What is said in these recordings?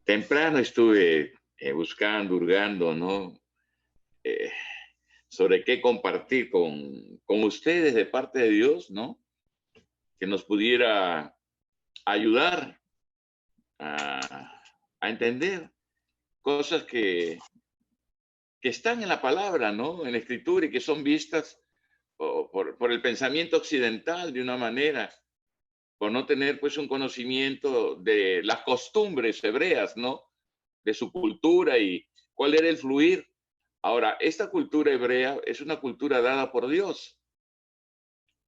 Temprano estuve buscando, hurgando, ¿no? Eh, sobre qué compartir con ustedes de parte de Dios, ¿no? Que nos pudiera ayudar a entender cosas que están en la palabra, ¿no? En la escritura y que son vistas por el pensamiento occidental de una manera, por no tener pues un conocimiento de las costumbres hebreas, ¿no? De su cultura y cuál era el fluir. Ahora, esta cultura hebrea es una cultura dada por Dios,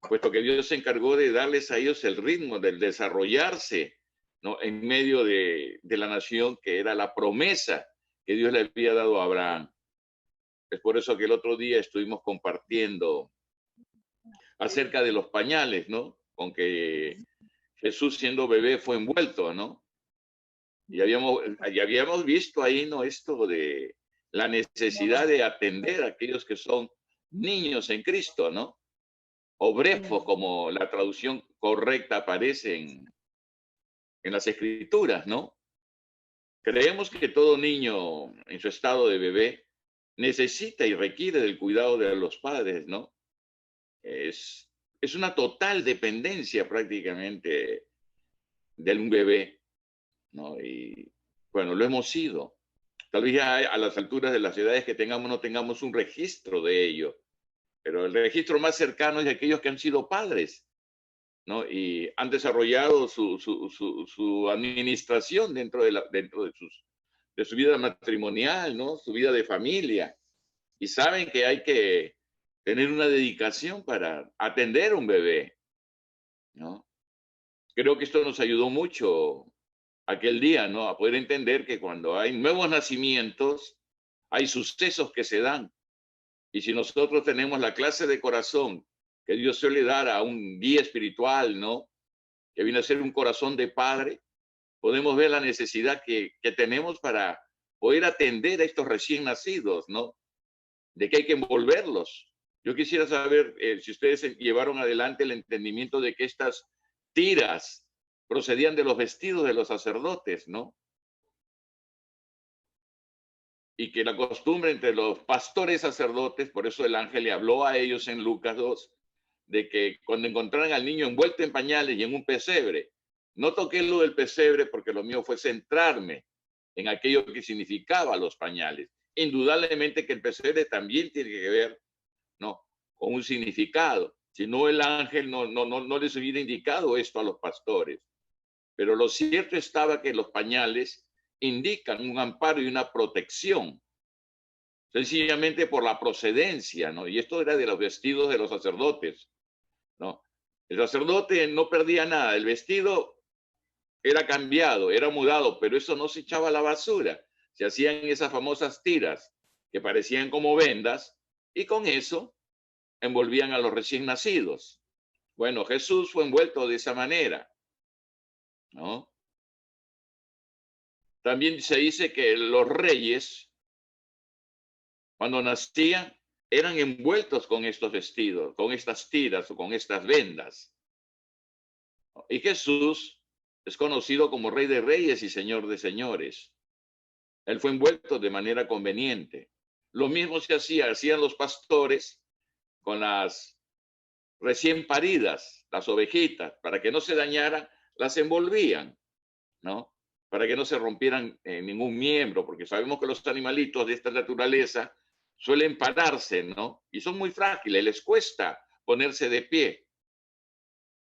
puesto que Dios se encargó de darles a ellos el ritmo del desarrollarse, ¿no? En medio de la nación que era la promesa que Dios le había dado a Abraham. Es por eso que el otro día estuvimos compartiendo acerca de los pañales, ¿no? Con que Jesús siendo bebé fue envuelto, ¿no? Y habíamos visto ahí, ¿no? Esto de la necesidad de atender a aquellos que son niños en Cristo, ¿no? O brefos, como la traducción correcta aparece en las escrituras, ¿no? Creemos que todo niño en su estado de bebé necesita y requiere del cuidado de los padres, ¿no? Es, es una total dependencia prácticamente de un bebé, ¿no? Y bueno, lo hemos sido. Tal vez ya a las alturas de las edades que tengamos no tengamos un registro de ello, pero el registro más cercano es de aquellos que han sido padres, ¿no? Y han desarrollado su administración dentro de su vida matrimonial, ¿no? Su vida de familia. Y saben que hay que tener una dedicación para atender a un bebé, ¿no? Creo que esto nos ayudó mucho aquel día, ¿no? A poder entender que cuando hay nuevos nacimientos, hay sucesos que se dan. Y si nosotros tenemos la clase de corazón que Dios suele dar a un guía espiritual, ¿no? Que viene a ser un corazón de padre, podemos ver la necesidad que tenemos para poder atender a estos recién nacidos, ¿no? De que hay que envolverlos. Yo quisiera saber si ustedes llevaron adelante el entendimiento de que estas tiras procedían de los vestidos de los sacerdotes, ¿no? Y que la costumbre entre los pastores sacerdotes, por eso el ángel le habló a ellos en Lucas 2, de que cuando encontraran al niño envuelto en pañales y en un pesebre, no toqué lo del pesebre porque lo mío fue centrarme en aquello que significaba los pañales. Indudablemente que el pesebre también tiene que ver, ¿no? Con un significado. Si no, el ángel no les hubiera indicado esto a los pastores. Pero lo cierto estaba que los pañales indican un amparo y una protección, sencillamente por la procedencia, ¿no? Y esto era de los vestidos de los sacerdotes, ¿no? El sacerdote no perdía nada, el vestido era cambiado, era mudado, pero eso no se echaba a la basura. Se hacían esas famosas tiras que parecían como vendas y con eso envolvían a los recién nacidos. Bueno, Jesús fue envuelto de esa manera, ¿no? También se dice que los reyes, cuando nacían, eran envueltos con estos vestidos, con estas tiras o con estas vendas. Y Jesús es conocido como Rey de Reyes y Señor de Señores. Él fue envuelto de manera conveniente. Lo mismo hacían los pastores con las recién paridas, las ovejitas, para que no se dañaran, las envolvían, ¿no? Para que no se rompieran ningún miembro, porque sabemos que los animalitos de esta naturaleza suelen pararse, ¿no? Y son muy frágiles, les cuesta ponerse de pie.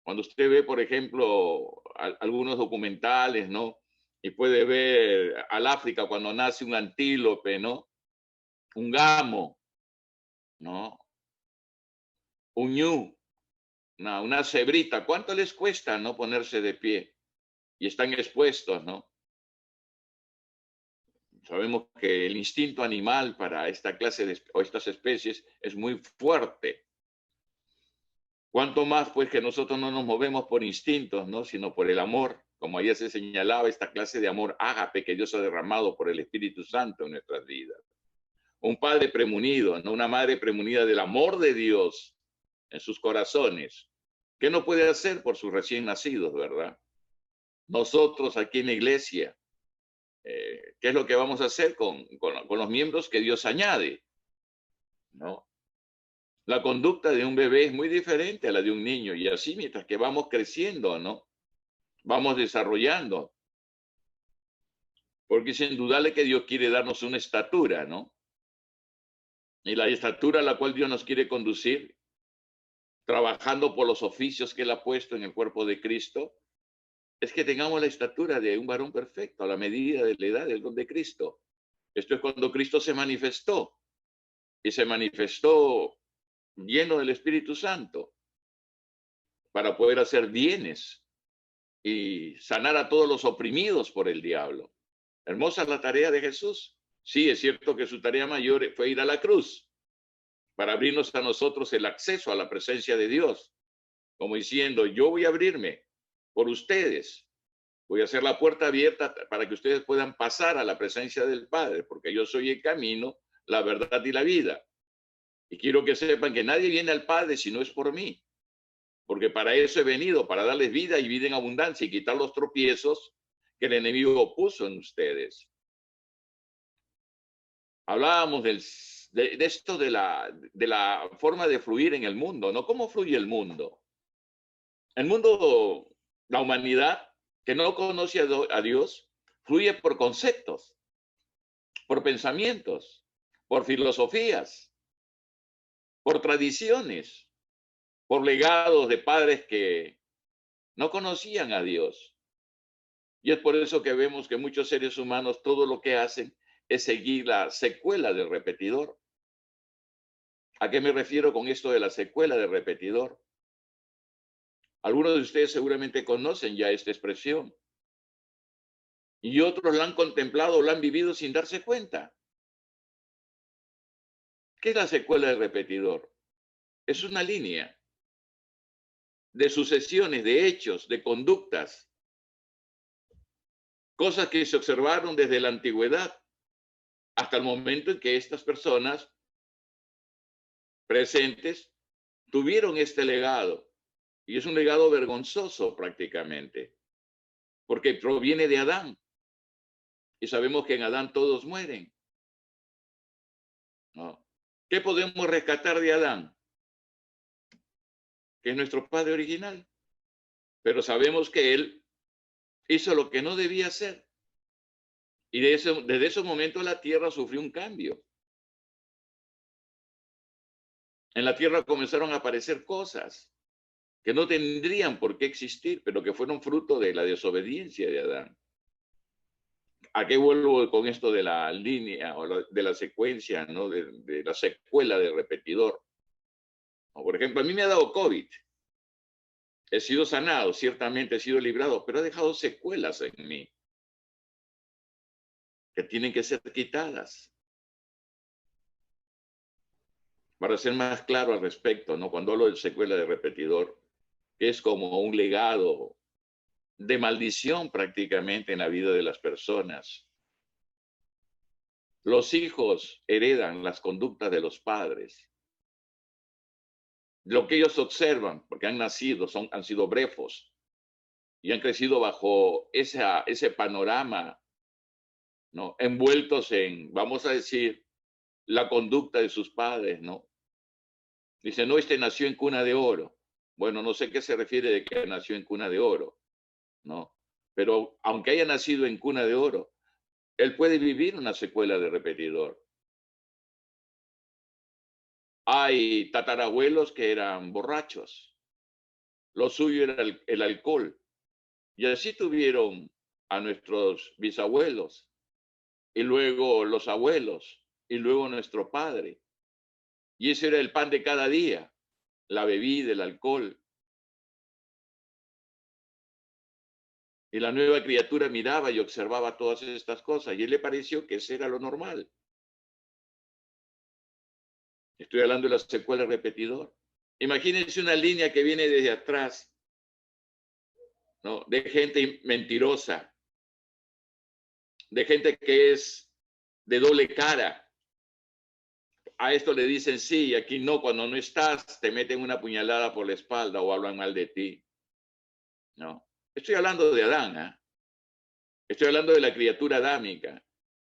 Cuando usted ve, por ejemplo, algunos documentales, ¿no? Y puede ver al África cuando nace un antílope, ¿no? Un gamo, ¿no? Un ñu, una cebrita. ¿Cuánto les cuesta, no ponerse de pie? Y están expuestos, ¿no? Sabemos que el instinto animal para esta clase o estas especies es muy fuerte. Cuanto más, pues, que nosotros no nos movemos por instintos, ¿no? Sino por el amor, como ayer se señalaba, esta clase de amor ágape que Dios ha derramado por el Espíritu Santo en nuestras vidas. Un padre premunido, ¿no? Una madre premunida del amor de Dios en sus corazones. ¿Qué no puede hacer por sus recién nacidos, verdad? Nosotros aquí en la iglesia, ¿Qué es lo que vamos a hacer con los miembros que Dios añade? ¿No? La conducta de un bebé es muy diferente a la de un niño, y así mientras que vamos creciendo, ¿no? Vamos desarrollando, porque es indudable que Dios quiere darnos una estatura, ¿no? Y la estatura a la cual Dios nos quiere conducir, trabajando por los oficios que Él ha puesto en el cuerpo de Cristo, es que tengamos la estatura de un varón perfecto, a la medida de la edad del don de Cristo. Esto es cuando Cristo se manifestó, y se manifestó lleno del Espíritu Santo, para poder hacer bienes y sanar a todos los oprimidos por el diablo. Hermosa la tarea de Jesús. Sí, es cierto que su tarea mayor fue ir a la cruz para abrirnos a nosotros el acceso a la presencia de Dios, como diciendo, yo voy a abrirme por ustedes, voy a hacer la puerta abierta para que ustedes puedan pasar a la presencia del Padre, porque yo soy el camino, la verdad y la vida. Y quiero que sepan que nadie viene al Padre si no es por mí, porque para eso he venido, para darles vida y vida en abundancia y quitar los tropiezos que el enemigo puso en ustedes. Hablábamos de esto de la forma de fluir en el mundo, ¿no? ¿Cómo fluye el mundo? El mundo, la humanidad que no conoce a Dios, fluye por conceptos, por pensamientos, por filosofías, por tradiciones, por legados de padres que no conocían a Dios. Y es por eso que vemos que muchos seres humanos todo lo que hacen es seguir la secuela del repetidor. ¿A qué me refiero con esto de la secuela del repetidor? Algunos de ustedes seguramente conocen ya esta expresión, y otros la han contemplado o la han vivido sin darse cuenta. ¿Qué es la secuela del repetidor? Es una línea de sucesiones, de hechos, de conductas, cosas que se observaron desde la antigüedad hasta el momento en que estas personas presentes tuvieron este legado. Y es un legado vergonzoso prácticamente, porque proviene de Adán. Y sabemos que en Adán todos mueren, ¿no? ¿Qué podemos rescatar de Adán? Que es nuestro padre original. Pero sabemos que él hizo lo que no debía hacer. Y desde ese momento la tierra sufrió un cambio. En la tierra comenzaron a aparecer cosas que no tendrían por qué existir, pero que fueron fruto de la desobediencia de Adán. ¿A qué vuelvo con esto de la línea o de la secuencia, ¿no? de la secuela de repetidor? Por ejemplo, a mí me ha dado COVID. He sido sanado, ciertamente he sido librado, pero ha dejado secuelas en mí que tienen que ser quitadas. Para ser más claro al respecto, ¿no? Cuando hablo de secuela de repetidor, es como un legado de maldición prácticamente en la vida de las personas. Los hijos heredan las conductas de los padres. Lo que ellos observan, porque han nacido, han sido brefos y han crecido bajo ese panorama, ¿no? Envueltos en, vamos a decir, la conducta de sus padres, ¿no? Dice, no, este nació en cuna de oro. Bueno, no sé qué se refiere de que nació en cuna de oro, ¿no? Pero aunque haya nacido en cuna de oro, él puede vivir una secuela de repetidor. Hay tatarabuelos que eran borrachos. Lo suyo era el alcohol. Y así tuvieron a nuestros bisabuelos, y luego los abuelos, y luego nuestro padre. Y ese era el pan de cada día, la bebida, el alcohol. Y la nueva criatura miraba y observaba todas estas cosas, y él le pareció que ese era lo normal. Estoy hablando de la secuela repetidor. Imagínense una línea que viene desde atrás, ¿no? De gente mentirosa, de gente que es de doble cara. A esto le dicen sí, aquí no, cuando no estás, te meten una puñalada por la espalda o hablan mal de ti. No. Estoy hablando de Adán, ¿eh? Estoy hablando de la criatura adámica.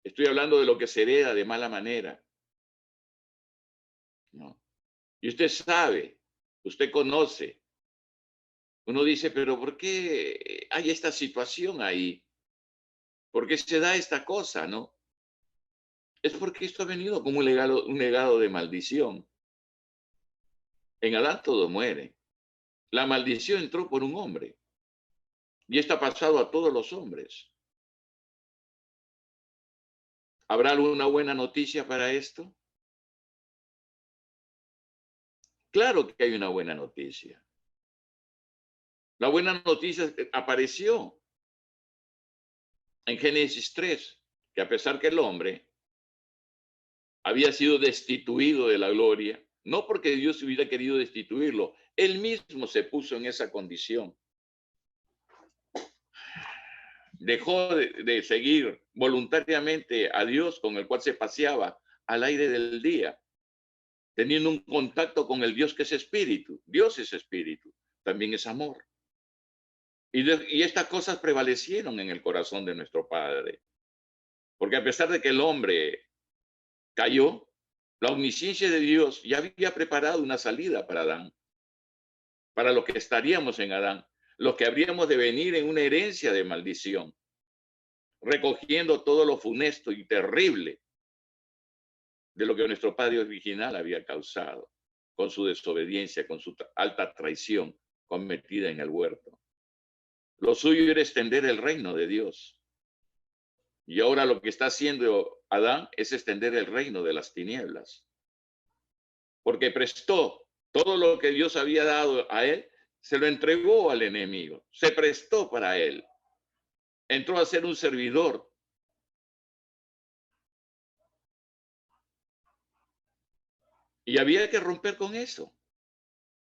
Estoy hablando de lo que se hereda de mala manera. ¿No? Y usted sabe, usted conoce. Uno dice, pero ¿por qué hay esta situación ahí? ¿Por qué se da esta cosa, no? Es porque esto ha venido como un legado de maldición. En Adán todo muere. La maldición entró por un hombre. Y esto ha pasado a todos los hombres. ¿Habrá alguna buena noticia para esto? Claro que hay una buena noticia. La buena noticia apareció en Génesis 3, que a pesar que el hombre había sido destituido de la gloria, no porque Dios hubiera querido destituirlo, él mismo se puso en esa condición. Dejó de seguir voluntariamente a Dios, con el cual se paseaba al aire del día, teniendo un contacto con el Dios que es espíritu. Dios es espíritu, también es amor. Y estas cosas prevalecieron en el corazón de nuestro Padre. Porque a pesar de que el hombre cayó, la omnisciencia de Dios ya había preparado una salida para Adán, para los que estaríamos en Adán, los que habríamos de venir en una herencia de maldición, recogiendo todo lo funesto y terrible de lo que nuestro padre original había causado con su desobediencia, con su alta traición cometida en el huerto. Lo suyo era extender el reino de Dios. Y ahora lo que está haciendo Adán es extender el reino de las tinieblas. Porque prestó todo lo que Dios había dado a él, se lo entregó al enemigo, se prestó para él. Entró a ser un servidor. Y había que romper con eso.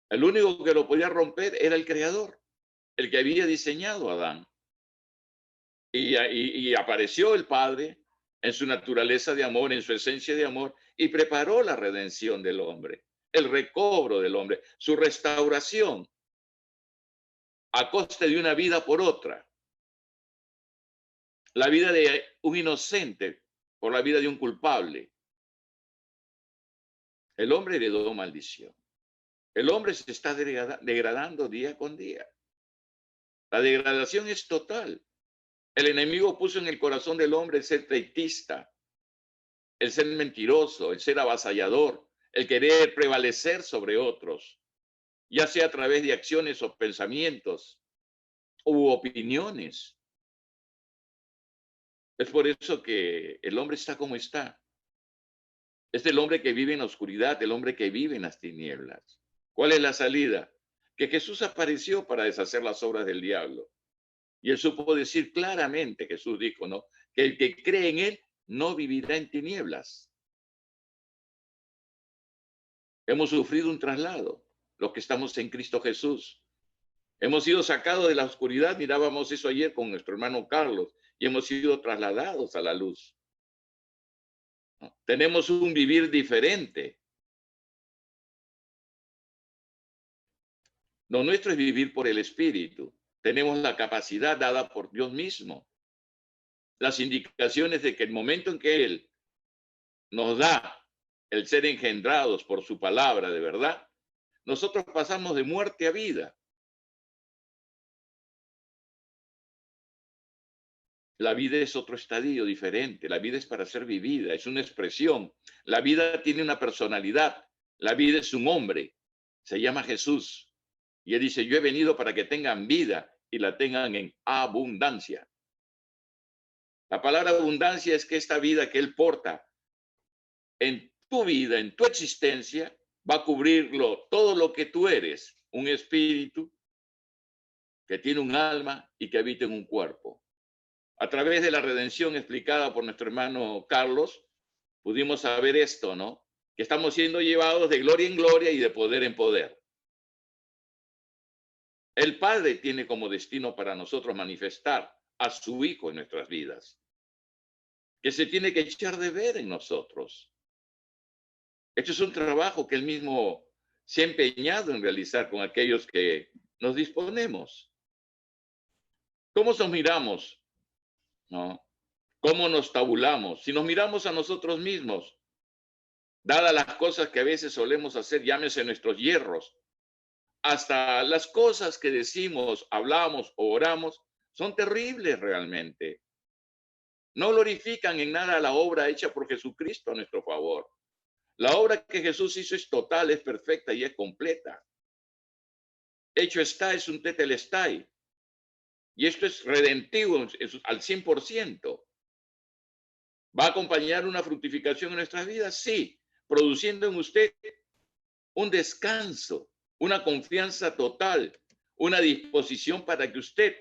El único que lo podía romper era el Creador, el que había diseñado a Adán. Y apareció el Padre en su naturaleza de amor, en su esencia de amor, y preparó la redención del hombre, el recobro del hombre, su restauración a coste de una vida por otra. La vida de un inocente por la vida de un culpable. El hombre heredó maldición. El hombre se está degradando día con día. La degradación es total. El enemigo puso en el corazón del hombre el ser pleitista, el ser mentiroso, el ser avasallador, el querer prevalecer sobre otros, ya sea a través de acciones o pensamientos u opiniones. Es por eso que el hombre está como está. Es el hombre que vive en la oscuridad, el hombre que vive en las tinieblas. ¿Cuál es la salida? Que Jesús apareció para deshacer las obras del diablo. Y él supo decir claramente, Jesús dijo, ¿no? Que el que cree en él no vivirá en tinieblas. Hemos sufrido un traslado, los que estamos en Cristo Jesús. Hemos sido sacados de la oscuridad, mirábamos eso ayer con nuestro hermano Carlos, y hemos sido trasladados a la luz. Tenemos un vivir diferente. Lo nuestro es vivir por el Espíritu. Tenemos la capacidad dada por Dios mismo. Las indicaciones de que el momento en que Él nos da el ser engendrados por su palabra de verdad, nosotros pasamos de muerte a vida. La vida es otro estadio diferente. La vida es para ser vivida, es una expresión. La vida tiene una personalidad. La vida es un hombre. Se llama Jesús. Y él dice, yo he venido para que tengan vida y la tengan en abundancia. La palabra abundancia es que esta vida que él porta en tu vida, en tu existencia, va a cubrirlo todo lo que tú eres. Un espíritu que tiene un alma y que habita en un cuerpo. A través de la redención explicada por nuestro hermano Carlos, pudimos saber esto, ¿no? Que estamos siendo llevados de gloria en gloria y de poder en poder. El Padre tiene como destino para nosotros manifestar a su Hijo en nuestras vidas, que se tiene que echar de ver en nosotros. Esto es un trabajo que él mismo se ha empeñado en realizar con aquellos que nos disponemos. ¿Cómo nos miramos ¿no? ¿Cómo nos tabulamos? Si nos miramos a nosotros mismos, dadas las cosas que a veces solemos hacer, llámese nuestros hierros, hasta las cosas que decimos, hablamos o oramos, son terribles realmente. No glorifican en nada la obra hecha por Jesucristo a nuestro favor. La obra que Jesús hizo es total, es perfecta y es completa. Hecho está, es un tetelestai. Y esto es redentivo al 100%. ¿Va a acompañar una fructificación en nuestras vidas? Sí, produciendo en usted un descanso, una confianza total, una disposición para que usted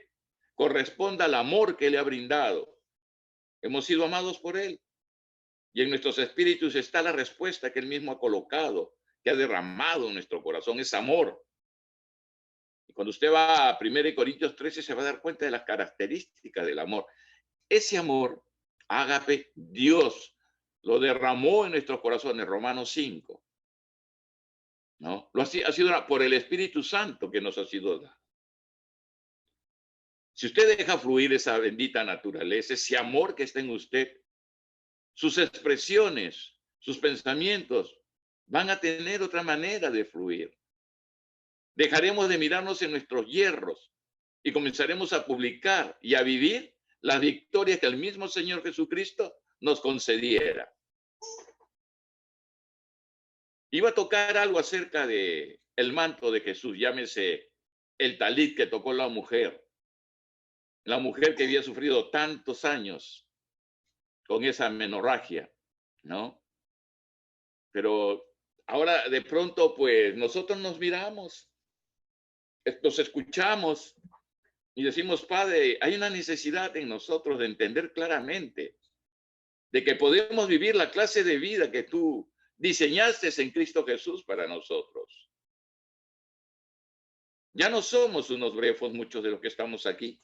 corresponda al amor que le ha brindado. Hemos sido amados por Él. Y en nuestros espíritus está la respuesta que Él mismo ha colocado, que ha derramado en nuestro corazón, es amor. Y cuando usted va a 1 Corintios 13 se va a dar cuenta de las características del amor. Ese amor, ágape, Dios lo derramó en nuestros corazones, Romanos 5. ¿No? Ha sido por el Espíritu Santo que nos ha sido dado. Si usted deja fluir esa bendita naturaleza, ese amor que está en usted, sus expresiones, sus pensamientos van a tener otra manera de fluir. Dejaremos de mirarnos en nuestros hierros y comenzaremos a publicar y a vivir las victorias que el mismo Señor Jesucristo nos concediera. Iba a tocar algo acerca de el manto de Jesús, llámese el talit que tocó la mujer que había sufrido tantos años con esa menorragia, ¿no? Pero ahora de pronto, pues nosotros nos miramos, nos escuchamos y decimos, Padre, hay una necesidad en nosotros de entender claramente de que podemos vivir la clase de vida que tú diseñaste en Cristo Jesús para nosotros. Ya no somos unos brefos muchos de los que estamos aquí.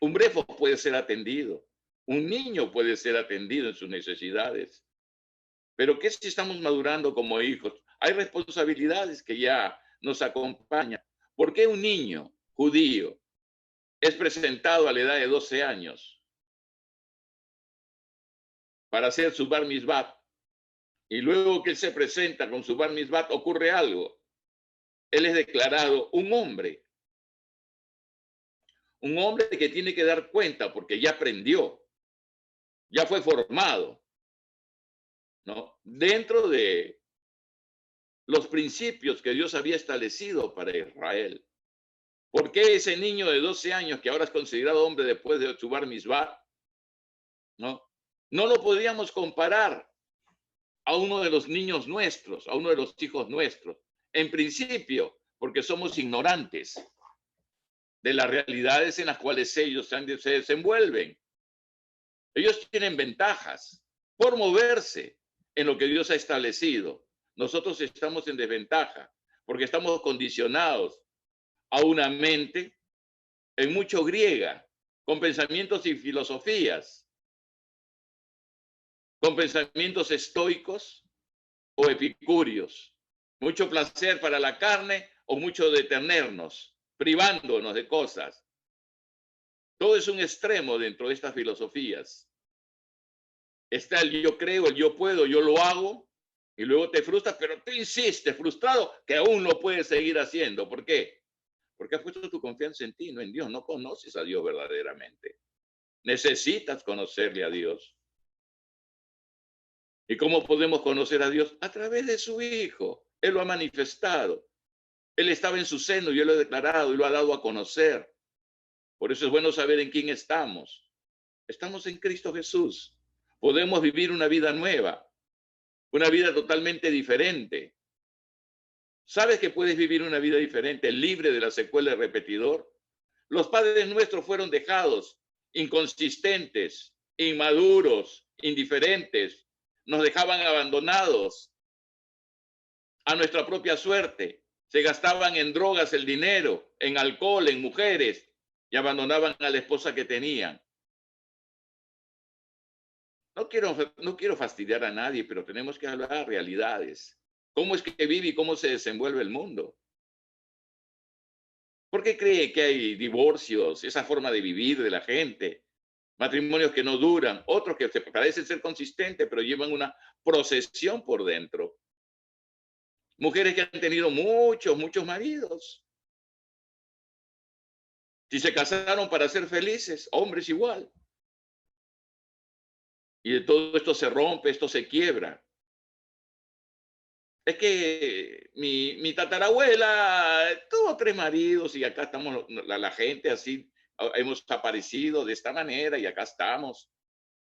Un brefo puede ser atendido, un niño puede ser atendido en sus necesidades. Pero ¿qué si estamos madurando como hijos? Hay responsabilidades que ya nos acompañan. ¿Por qué un niño judío es presentado a la edad de 12 años para hacer su bar mitzvah? Y luego que él se presenta con su bar mitzvah ocurre algo. Él es declarado un hombre que tiene que dar cuenta porque ya aprendió, ya fue formado, ¿no? Dentro de los principios que Dios había establecido para Israel. ¿Por qué ese niño de 12 años que ahora es considerado hombre después de su bar mitzvah, no lo podíamos comparar a uno de los niños nuestros, a uno de los hijos nuestros? En principio, porque somos ignorantes de las realidades en las cuales ellos se desenvuelven. Ellos tienen ventajas por moverse en lo que Dios ha establecido. Nosotros estamos en desventaja porque estamos condicionados a una mente en mucho griega, con pensamientos y filosofías, con pensamientos estoicos o epicúreos. Mucho placer para la carne o mucho detenernos, privándonos de cosas. Todo es un extremo dentro de estas filosofías. Está el yo creo, el yo puedo, yo lo hago, y luego te frustras, pero tú insistes, frustrado, que aún lo puedes seguir haciendo. ¿Por qué? Porque has puesto tu confianza en ti, no en Dios. No conoces a Dios verdaderamente. Necesitas conocerle a Dios. ¿Y cómo podemos conocer a Dios? A través de su Hijo. Él lo ha manifestado. Él estaba en su seno y Él lo ha declarado y lo ha dado a conocer. Por eso es bueno saber en quién estamos. Estamos en Cristo Jesús. Podemos vivir una vida nueva, una vida totalmente diferente. ¿Sabes que puedes vivir una vida diferente, libre de la secuela del repetidor? Los padres nuestros fueron dejados inconsistentes, inmaduros, indiferentes. Nos dejaban abandonados a nuestra propia suerte. Se gastaban en drogas el dinero, en alcohol, en mujeres, y abandonaban a la esposa que tenían. No quiero fastidiar a nadie, pero tenemos que hablar de realidades. ¿Cómo es que vive y cómo se desenvuelve el mundo? ¿Por qué cree que hay divorcios, esa forma de vivir de la gente? Matrimonios que no duran, otros que parecen ser consistentes, pero llevan una procesión por dentro. Mujeres que han tenido muchos maridos. Si se casaron para ser felices, hombres igual. Y de todo esto se rompe, esto se quiebra. Es que mi tatarabuela tuvo 3 maridos y acá estamos la gente así, hemos aparecido de esta manera y acá estamos.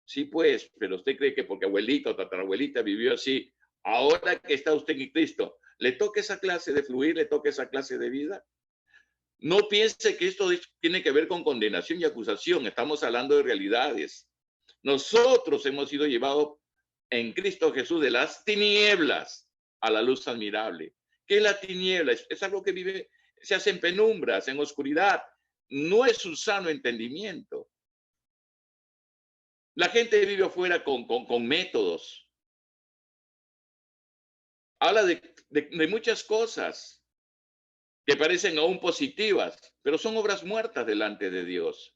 Sí, pues, pero usted cree que porque abuelita o tatarabuelita vivió así, ahora que está usted en Cristo, ¿le toca esa clase de fluir, le toca esa clase de vida? No piense que esto tiene que ver con condenación y acusación, estamos hablando de realidades. Nosotros hemos sido llevados en Cristo Jesús de las tinieblas a la luz admirable. ¿Qué es la tiniebla? Es algo que vive, se hace en penumbras, en oscuridad. No es un sano entendimiento. La gente vive afuera con métodos. Habla de muchas cosas que parecen aún positivas, pero son obras muertas delante de Dios.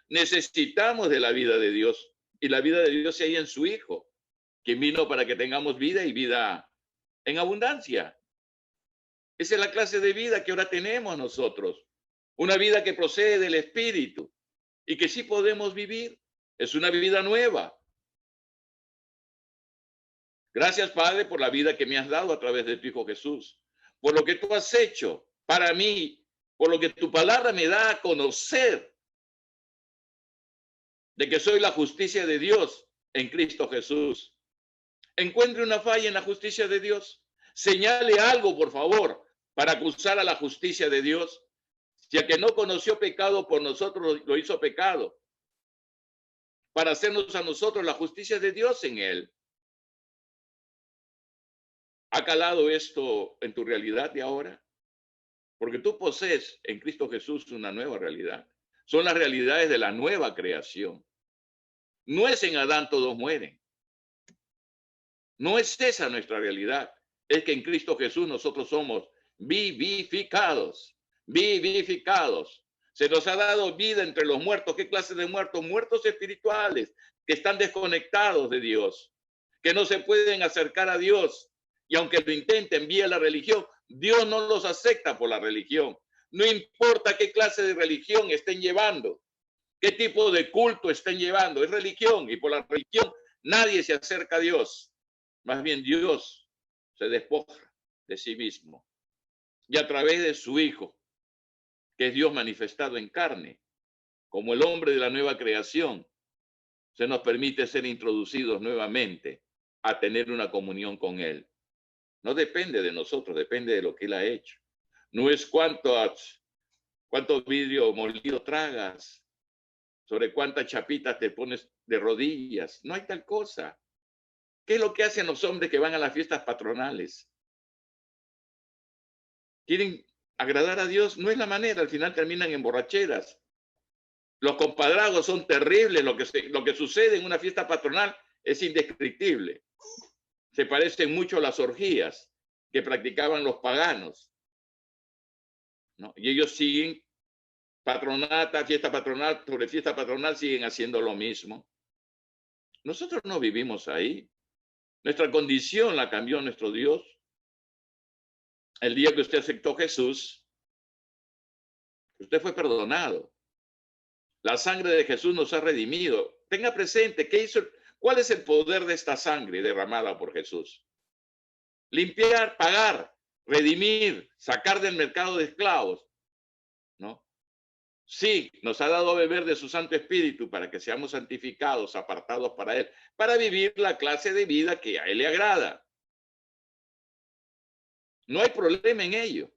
Necesitamos de la vida de Dios y la vida de Dios se halla en su Hijo, quien vino para que tengamos vida y vida en abundancia. Esa es la clase de vida que ahora tenemos nosotros. Una vida que procede del Espíritu y que sí podemos vivir. Es una vida nueva. Gracias, Padre, por la vida que me has dado a través de tu Hijo Jesús, por lo que tú has hecho para mí, por lo que tu palabra me da a conocer de que soy la justicia de Dios en Cristo Jesús. Encuentre una falla en la justicia de Dios. Señale algo, por favor, para acusar a la justicia de Dios. Si el que no conoció pecado por nosotros lo hizo pecado, para hacernos a nosotros la justicia de Dios en él. ¿Ha calado esto en tu realidad de ahora? Porque tú posees en Cristo Jesús una nueva realidad. Son las realidades de la nueva creación. No es en Adán todos mueren. No es esa nuestra realidad. Es que en Cristo Jesús nosotros somos vivificados. Vivificados. Se nos ha dado vida entre los muertos. ¿Qué clase de muertos? Muertos espirituales que están desconectados de Dios, que no se pueden acercar a Dios. Y aunque lo intenten vía la religión, Dios no los acepta por la religión. No importa qué clase de religión estén llevando, qué tipo de culto estén llevando, es religión y por la religión nadie se acerca a Dios. Más bien Dios se despoja de sí mismo y a través de su Hijo, que es Dios manifestado en carne, como el hombre de la nueva creación, se nos permite ser introducidos nuevamente a tener una comunión con Él. No depende de nosotros, depende de lo que Él ha hecho. No es cuánto vidrio molido tragas, sobre cuántas chapitas te pones de rodillas. No hay tal cosa. ¿Qué es lo que hacen los hombres que van a las fiestas patronales? Quieren agradar a Dios, no es la manera, al final terminan en borracheras. Los compadrazgos son terribles, lo que sucede en una fiesta patronal es indescriptible. Se parecen mucho a las orgías que practicaban los paganos, ¿no? Y ellos siguen patronata, fiesta patronal, sobre fiesta patronal, siguen haciendo lo mismo. Nosotros no vivimos ahí. Nuestra condición la cambió nuestro Dios. El día que usted aceptó a Jesús, usted fue perdonado. La sangre de Jesús nos ha redimido. Tenga presente, ¿cuál es el poder de esta sangre derramada por Jesús? Limpiar, pagar, redimir, sacar del mercado de esclavos, ¿no? Sí, nos ha dado a beber de su Santo Espíritu para que seamos santificados, apartados para Él, para vivir la clase de vida que a Él le agrada. No hay problema en ello.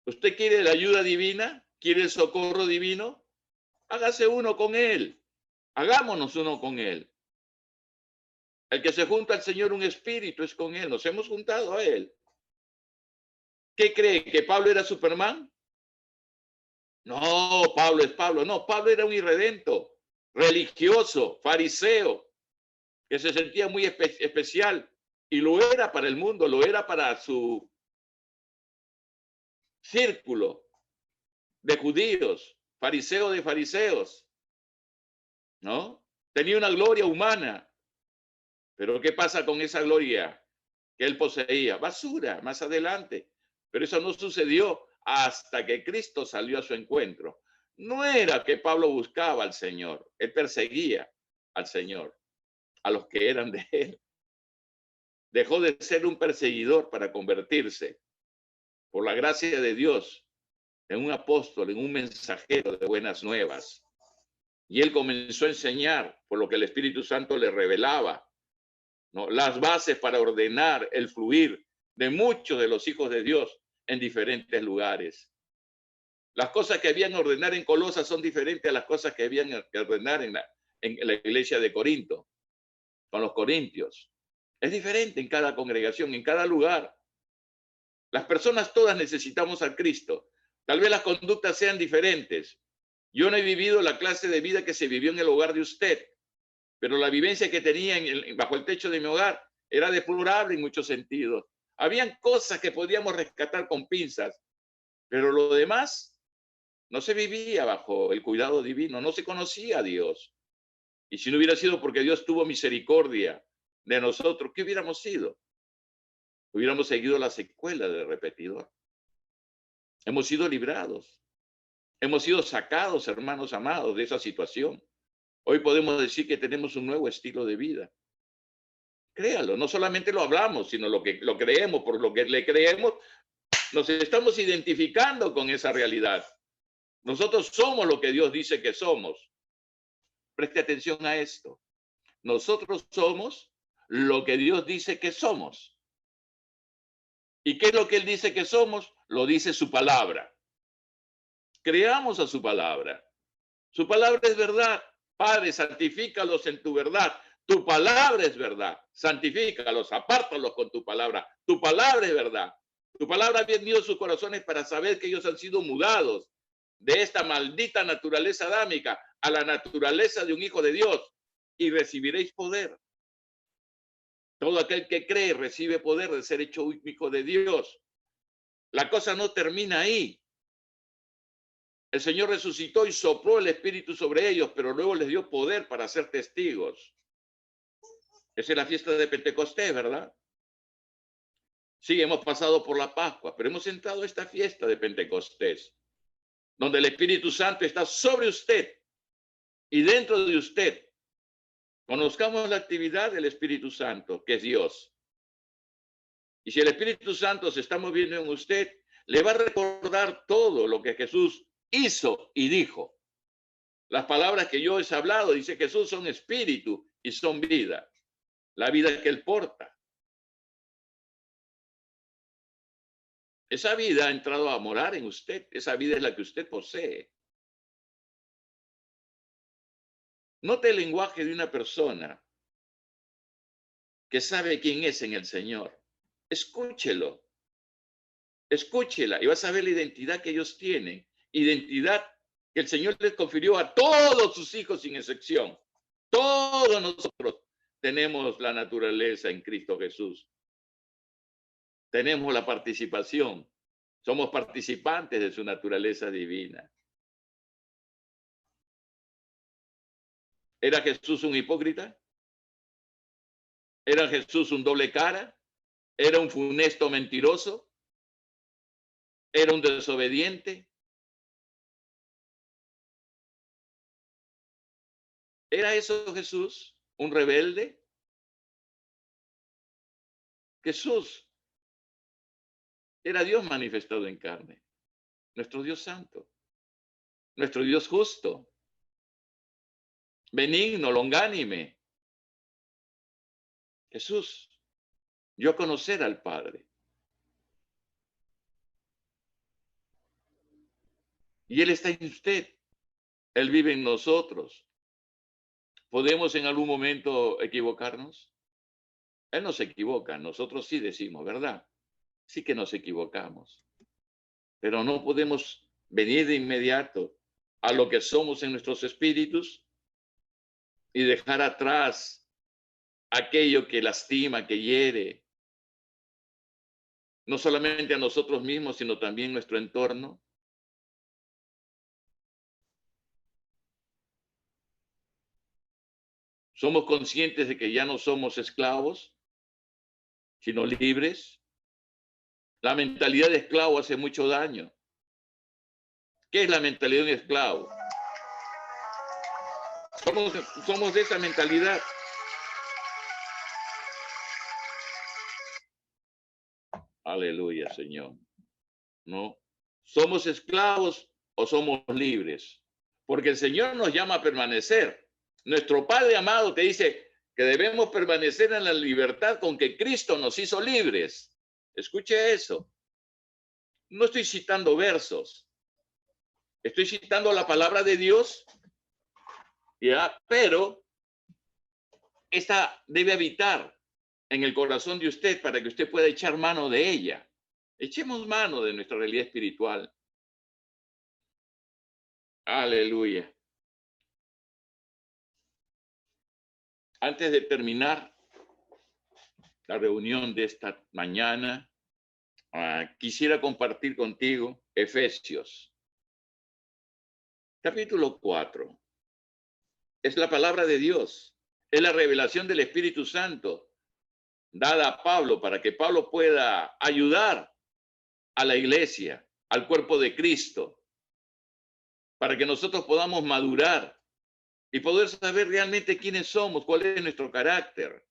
¿Usted quiere la ayuda divina? ¿Quiere el socorro divino? Hágase uno con Él. Hagámonos uno con Él. El que se junta al Señor un espíritu es con Él. Nos hemos juntado a Él. ¿Qué cree? ¿Que Pablo era Superman? No, Pablo es Pablo. No, Pablo era un irredento, religioso, fariseo, que se sentía muy especial y lo era para el mundo, lo era para su círculo de judíos, fariseo de fariseos, ¿no? Tenía una gloria humana. Pero ¿qué pasa con esa gloria que él poseía? Basura, más adelante. Pero eso no sucedió hasta que Cristo salió a su encuentro. No era que Pablo buscaba al Señor, él perseguía al Señor, a los que eran de él. Dejó de ser un perseguidor para convertirse, por la gracia de Dios, en un apóstol, en un mensajero de buenas nuevas. Y él comenzó a enseñar por lo que el Espíritu Santo le revelaba, ¿no? Las bases para ordenar el fluir de muchos de los hijos de Dios en diferentes lugares. Las cosas que habían que ordenar en Colosas son diferentes a las cosas que habían que ordenar en la iglesia de Corinto, con los corintios. Es diferente en cada congregación, en cada lugar. Las personas todas necesitamos a Cristo. Tal vez las conductas sean diferentes. Yo no he vivido la clase de vida que se vivió en el hogar de usted, pero la vivencia que tenía bajo el techo de mi hogar era deplorable en muchos sentidos. Habían cosas que podíamos rescatar con pinzas, pero lo demás no se vivía bajo el cuidado divino, no se conocía a Dios. Y si no hubiera sido porque Dios tuvo misericordia de nosotros, ¿qué hubiéramos sido? Hubiéramos seguido la secuela del repetidor. Hemos sido librados. Hemos sido sacados, hermanos amados, de esa situación. Hoy podemos decir que tenemos un nuevo estilo de vida. Créalo, no solamente lo hablamos, sino lo creemos. Por lo que le creemos, nos estamos identificando con esa realidad. Nosotros somos lo que Dios dice que somos. Preste atención a esto. Nosotros somos lo que Dios dice que somos. ¿Y qué es lo que Él dice que somos? Lo dice su palabra. Creamos a su palabra. Su palabra es verdad. Padre, santifícalos en tu verdad. Tu palabra es verdad. Santifícalos, apártalos con tu palabra. Tu palabra es verdad. Tu palabra ha venido a sus corazones para saber que ellos han sido mudados de esta maldita naturaleza adámica a la naturaleza de un hijo de Dios, y recibiréis poder. Todo aquel que cree recibe poder de ser hecho un hijo de Dios. La cosa no termina ahí. El Señor resucitó y sopló el Espíritu sobre ellos, pero luego les dio poder para ser testigos. Esa es la fiesta de Pentecostés, ¿verdad? Sí, hemos pasado por la Pascua, pero hemos entrado a esta fiesta de Pentecostés, donde el Espíritu Santo está sobre usted y dentro de usted. Conozcamos la actividad del Espíritu Santo, que es Dios. Y si el Espíritu Santo se está moviendo en usted, le va a recordar todo lo que Jesús hizo y dijo. Las palabras que yo he hablado, dice Jesús, son espíritu y son vida. La vida que Él porta. Esa vida ha entrado a morar en usted. Esa vida es la que usted posee. Note el lenguaje de una persona que sabe quién es en el Señor. Escúchelo. Escúchela y vas a ver la identidad que ellos tienen. Identidad que el Señor les confirió a todos sus hijos sin excepción. Todos nosotros tenemos la naturaleza en Cristo Jesús. Tenemos la participación. Somos participantes de su naturaleza divina. ¿Era Jesús un hipócrita? ¿Era Jesús un doble cara? ¿Era un funesto mentiroso? ¿Era un desobediente? ¿Era eso Jesús? ¿Un rebelde? Jesús era Dios manifestado en carne, nuestro Dios santo, nuestro Dios justo, benigno, longánime. Jesús dio a conocer al Padre. Y Él está en usted. Él vive en nosotros. ¿Podemos en algún momento equivocarnos? Él no se equivoca, nosotros sí decimos, ¿verdad? Sí que nos equivocamos. Pero no podemos venir de inmediato a lo que somos en nuestros espíritus y dejar atrás aquello que lastima, que hiere. no solamente a nosotros mismos, sino también nuestro entorno. Somos conscientes de que ya no somos esclavos, sino libres. La mentalidad de esclavo hace mucho daño. ¿Qué es la mentalidad de un esclavo? Somos de esa mentalidad. Aleluya, Señor. ¿No? ¿Somos esclavos o somos libres? Porque el Señor nos llama a permanecer. Nuestro Padre amado te dice que debemos permanecer en la libertad con que Cristo nos hizo libres. Escuche eso. No estoy citando versos. Estoy citando la palabra de Dios, ¿ya? Pero esta debe habitar en el corazón de usted para que usted pueda echar mano de ella. Echemos mano de nuestra realidad espiritual. Aleluya. Antes de terminar la reunión de esta mañana, quisiera compartir contigo Efesios, capítulo 4. Es la palabra de Dios, es la revelación del Espíritu Santo dada a Pablo para que Pablo pueda ayudar a la iglesia, al cuerpo de Cristo, para que nosotros podamos madurar y poder saber realmente quiénes somos, cuál es nuestro carácter.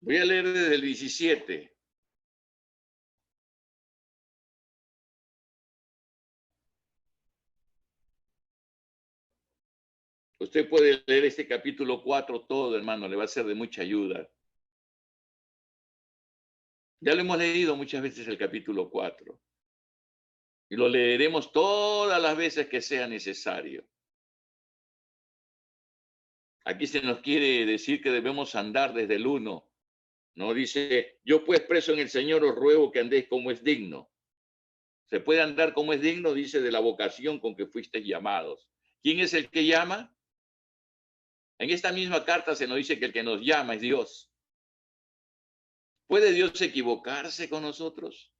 Voy a leer desde el 17. Usted puede leer este capítulo 4 todo, hermano, le va a ser de mucha ayuda. Ya lo hemos leído muchas veces el capítulo 4 y lo leeremos todas las veces que sea necesario. Aquí se nos quiere decir que debemos andar desde el 1. No dice, yo pues preso en el Señor os ruego que andéis como es digno. Se puede andar como es digno, dice, de la vocación con que fuisteis llamados. ¿Quién es el que llama? En esta misma carta se nos dice que el que nos llama es Dios. ¿Puede Dios equivocarse con nosotros?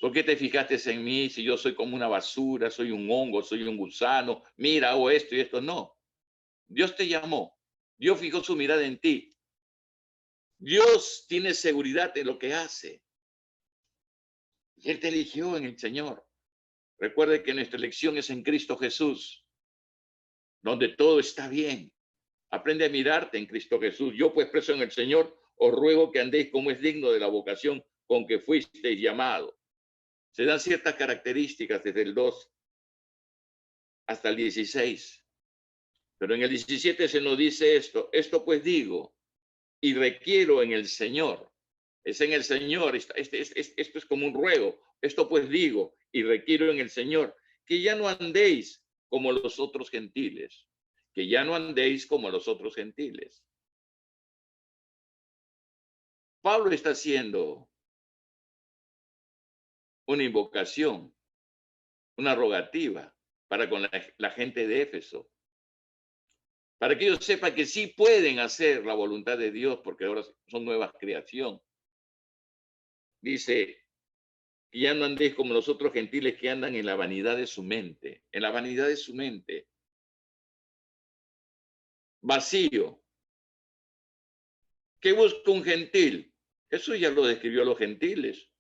¿Por qué te fijaste en mí si yo soy como una basura, soy un hongo, soy un gusano? Mira, hago esto y esto. No. Dios te llamó. Dios fijó su mirada en ti. Dios tiene seguridad en lo que hace. Y Él te eligió en el Señor. Recuerde que nuestra elección es en Cristo Jesús, donde todo está bien. Aprende a mirarte en Cristo Jesús. Yo pues preso en el Señor, os ruego que andéis como es digno de la vocación con que fuisteis llamado. Se dan ciertas características desde el 2 hasta el 16. Pero en el 17 se nos dice esto pues digo y requiero en el Señor. Es en el Señor, esto es como un ruego. Esto pues digo y requiero en el Señor, que ya no andéis como los otros gentiles, que ya no andéis como los otros gentiles. Pablo está haciendo una invocación, una rogativa para con la gente de Éfeso, para que ellos sepan que sí pueden hacer la voluntad de Dios, porque ahora son nuevas creación. Dice, que ya no andéis como los otros gentiles que andan en la vanidad de su mente, en la vanidad de su mente. Vacío. ¿Qué busca un gentil? Eso ya lo describió a los gentiles.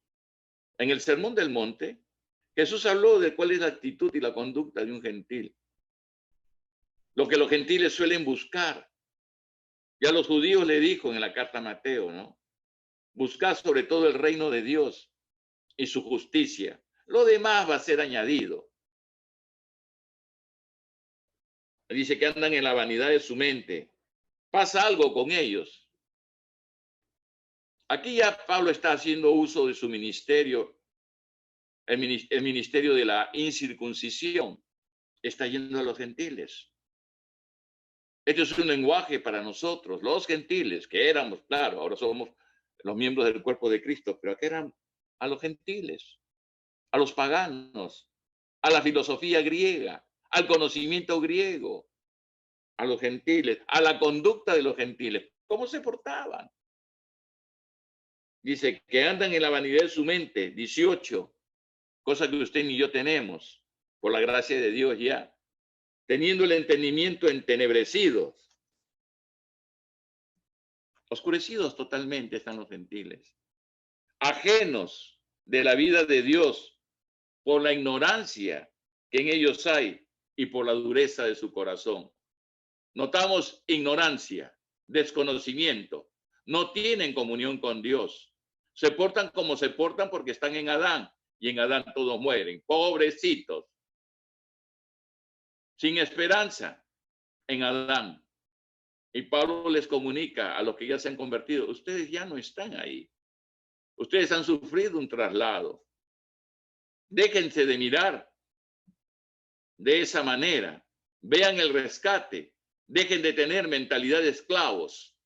En el Sermón del Monte, Jesús habló de cuál es la actitud y la conducta de un gentil. Lo que los gentiles suelen buscar. Ya los judíos le dijo en la carta a Mateo, ¿no? Buscad sobre todo el reino de Dios y su justicia. Lo demás va a ser añadido. Dice que andan en la vanidad de su mente. Pasa algo con ellos. Aquí ya Pablo está haciendo uso de su ministerio, el ministerio de la incircuncisión. Está yendo a los gentiles. Este es un lenguaje para nosotros, los gentiles, que éramos, claro, ahora somos los miembros del cuerpo de Cristo, pero aquí eran a los gentiles, a los paganos, a la filosofía griega, al conocimiento griego. a los gentiles, a la conducta de los gentiles. ¿Cómo se portaban? Dice que andan en la vanidad de su mente, 18, cosa que usted ni yo tenemos, por la gracia de Dios ya, teniendo el entendimiento entenebrecido. Oscurecidos totalmente están los gentiles, ajenos de la vida de Dios por la ignorancia que en ellos hay y por la dureza de su corazón. Notamos ignorancia, desconocimiento, no tienen comunión con Dios. Se portan como se portan porque están en Adán y en Adán todos mueren, pobrecitos, sin esperanza en Adán. Y Pablo les comunica a los que ya se han convertido, ustedes ya no están ahí. Ustedes han sufrido un traslado. Déjense de mirar de esa manera. Vean el rescate. Dejen de tener mentalidad de esclavos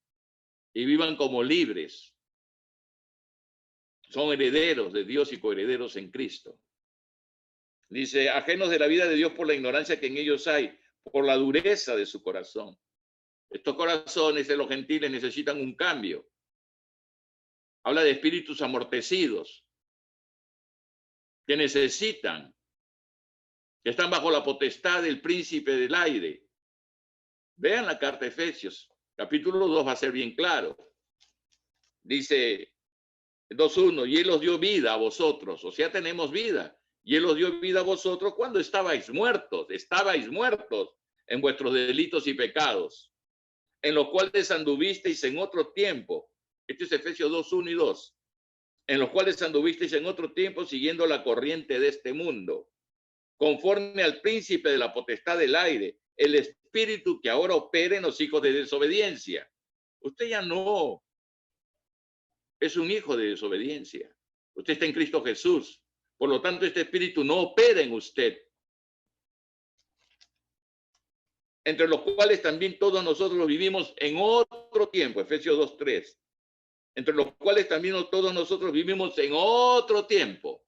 y vivan como libres. Son herederos de Dios y coherederos en Cristo. Dice, ajenos de la vida de Dios por la ignorancia que en ellos hay, por la dureza de su corazón. Estos corazones de los gentiles necesitan un cambio. Habla de espíritus amortecidos que necesitan, que están bajo la potestad del príncipe del aire. Vean la carta de Efesios, capítulo 2 va a ser bien claro. Dice 2:1, y Él os dio vida a vosotros, o sea, tenemos vida. Y Él os dio vida a vosotros cuando estabais muertos en vuestros delitos y pecados, en los cuales anduvisteis en otro tiempo. Este es Efesios 2:1 y 2. En los cuales anduvisteis en otro tiempo siguiendo la corriente de este mundo, conforme al príncipe de la potestad del aire, el espíritu que ahora opera en los hijos de desobediencia. Usted ya no es un hijo de desobediencia. Usted está en Cristo Jesús. Por lo tanto, este espíritu no opera en usted. Entre los cuales también todos nosotros vivimos en otro tiempo, Efesios 2:3. Entre los cuales también todos nosotros vivimos en otro tiempo.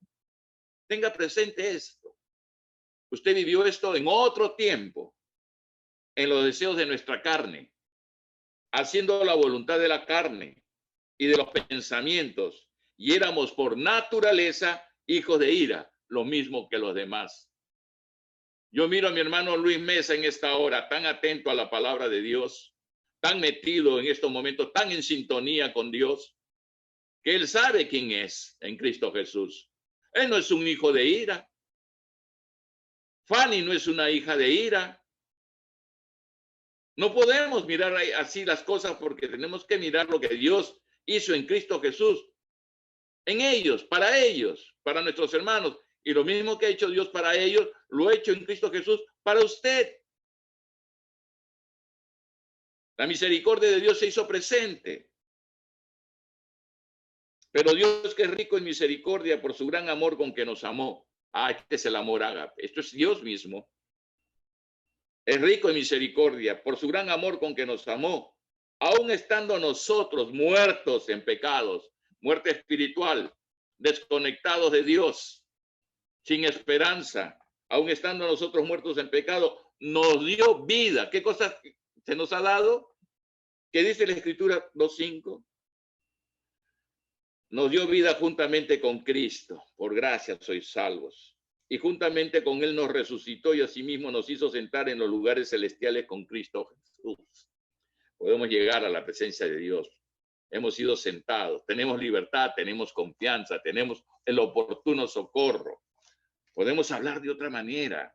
Tenga presente esto. Usted vivió esto en otro tiempo, en los deseos de nuestra carne, haciendo la voluntad de la carne y de los pensamientos, y éramos por naturaleza hijos de ira, lo mismo que los demás. Yo miro a mi hermano Luis Mesa en esta hora, tan atento a la palabra de Dios, tan metido en estos momentos, tan en sintonía con Dios, que él sabe quién es en Cristo Jesús. Él no es un hijo de ira. Fanny no es una hija de ira. No podemos mirar así las cosas porque tenemos que mirar lo que Dios hizo en Cristo Jesús, en ellos, para nuestros hermanos. Y lo mismo que ha hecho Dios para ellos, lo ha hecho en Cristo Jesús para usted. La misericordia de Dios se hizo presente. Pero Dios, que es rico en misericordia por su gran amor con que nos amó. Este es el amor ágape. Esto es Dios mismo. Es rico en misericordia por su gran amor con que nos amó, aun estando nosotros muertos en pecados, muerte espiritual, desconectados de Dios, sin esperanza, aun estando nosotros muertos en pecado, nos dio vida. ¿Qué cosa se nos ha dado? ¿Qué dice la Escritura 2:5? Nos dio vida juntamente con Cristo. Por gracia sois salvos. Y juntamente con Él nos resucitó y asimismo nos hizo sentar en los lugares celestiales con Cristo Jesús. Podemos llegar a la presencia de Dios. Hemos sido sentados. Tenemos libertad, tenemos confianza, tenemos el oportuno socorro. Podemos hablar de otra manera.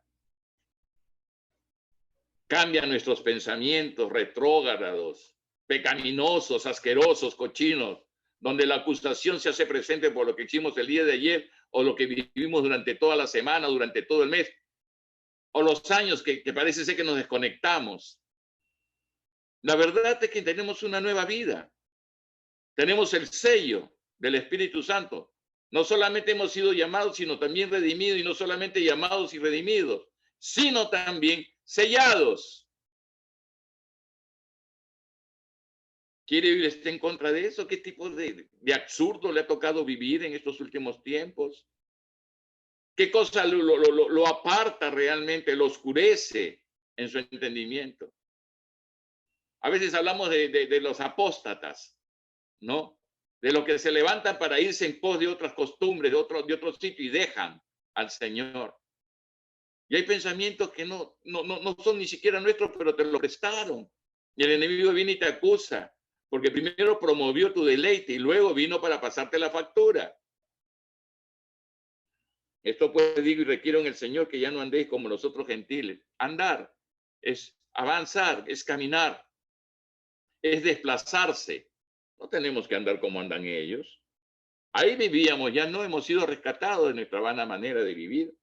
Cambian nuestros pensamientos retrógrados, pecaminosos, asquerosos, cochinos, donde la acusación se hace presente por lo que hicimos el día de ayer o lo que vivimos durante toda la semana, durante todo el mes, o los años que parece ser que nos desconectamos. La verdad es que tenemos una nueva vida. Tenemos el sello del Espíritu Santo. No solamente hemos sido llamados, sino también redimidos, y no solamente llamados y redimidos, sino también sellados. ¿Quiere vivir esté en contra de eso? ¿Qué tipo de absurdo le ha tocado vivir en estos últimos tiempos? ¿Qué cosa lo aparta realmente, lo oscurece en su entendimiento? A veces hablamos de los apóstatas, ¿no? De los que se levantan para irse en pos de otras costumbres, de otro sitio y dejan al Señor. Y hay pensamientos que no son ni siquiera nuestros, pero te lo prestaron. Y el enemigo viene y te acusa, porque primero promovió tu deleite y luego vino para pasarte la factura. Esto pues digo y requiero en el Señor que ya no andéis como los otros gentiles. Andar es avanzar, es caminar, es desplazarse. No tenemos que andar como andan ellos. Ahí vivíamos, ya no hemos sido rescatados de nuestra vana manera de vivir.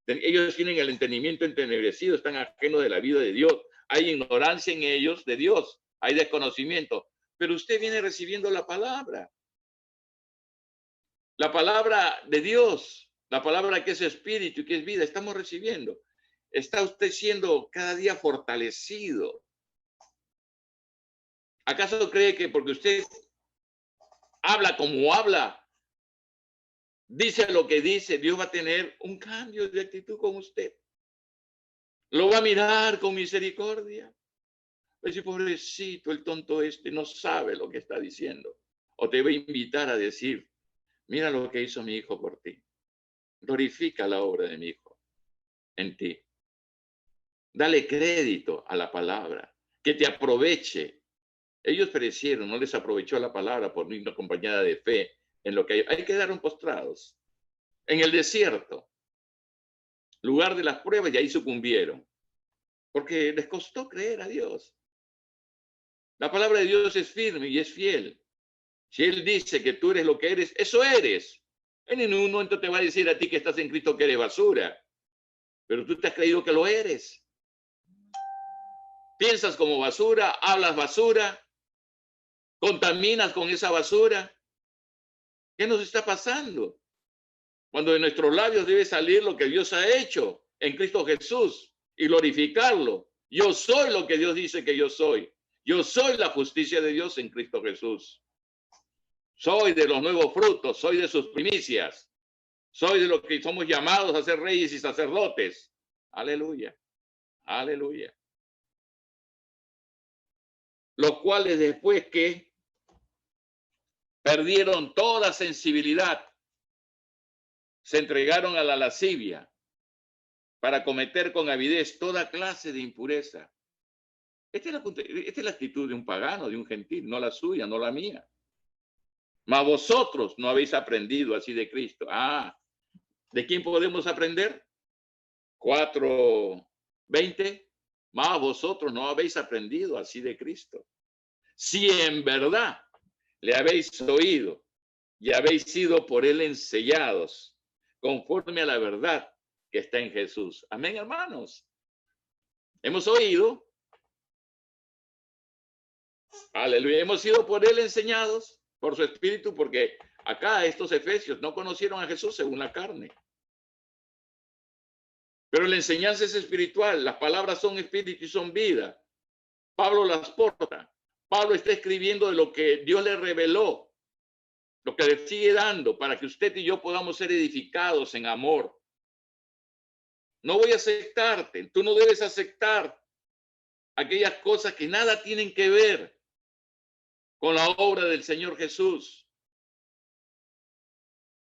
Ellos tienen el entendimiento entenebrecido, están ajenos de la vida de Dios. Hay ignorancia en ellos de Dios, hay desconocimiento. Pero usted viene recibiendo la palabra de Dios, la palabra que es espíritu y que es vida, estamos recibiendo. Está usted siendo cada día fortalecido. ¿Acaso cree que porque usted habla como habla, dice lo que dice, Dios va a tener un cambio de actitud con usted? Lo va a mirar con misericordia. Pues pobrecito, el tonto este no sabe lo que está diciendo. O te va a invitar a decir, mira lo que hizo mi hijo por ti. Glorifica la obra de mi hijo en ti. Dale crédito a la palabra, que te aproveche. Ellos perecieron, no les aprovechó la palabra por no ir acompañada de fe en lo que hay. Quedaron postrados en el desierto, lugar de las pruebas, y ahí sucumbieron, porque les costó creer a Dios. La palabra de Dios es firme y es fiel. Si Él dice que tú eres lo que eres, eso eres. En ningún momento te va a decir a ti que estás en Cristo que eres basura, pero tú te has creído que lo eres. Piensas como basura, hablas basura, contaminas con esa basura. ¿Qué nos está pasando? Cuando de nuestros labios debe salir lo que Dios ha hecho en Cristo Jesús y glorificarlo. Yo soy lo que Dios dice que yo soy. Yo soy la justicia de Dios en Cristo Jesús. Soy de los nuevos frutos, soy de sus primicias. Soy de los que somos llamados a ser reyes y sacerdotes. Aleluya. Aleluya. Los cuales después que perdieron toda sensibilidad, se entregaron a la lascivia para cometer con avidez toda clase de impureza. Esta es la actitud de un pagano, de un gentil, no la suya, no la mía. Mas vosotros no habéis aprendido así de Cristo. ¿De quién podemos aprender? 4:20. Mas vosotros no habéis aprendido así de Cristo. Si en verdad le habéis oído y habéis sido por él enseñados, conforme a la verdad que está en Jesús. Amén, hermanos. Hemos oído. Aleluya. Hemos sido por él enseñados, por su espíritu, porque acá estos efesios no conocieron a Jesús según la carne. Pero la enseñanza es espiritual, las palabras son espíritu y son vida. Pablo las porta. Pablo está escribiendo de lo que Dios le reveló, lo que le sigue dando para que usted y yo podamos ser edificados en amor. No voy a aceptarte, tú no debes aceptar aquellas cosas que nada tienen que ver con la obra del Señor Jesús.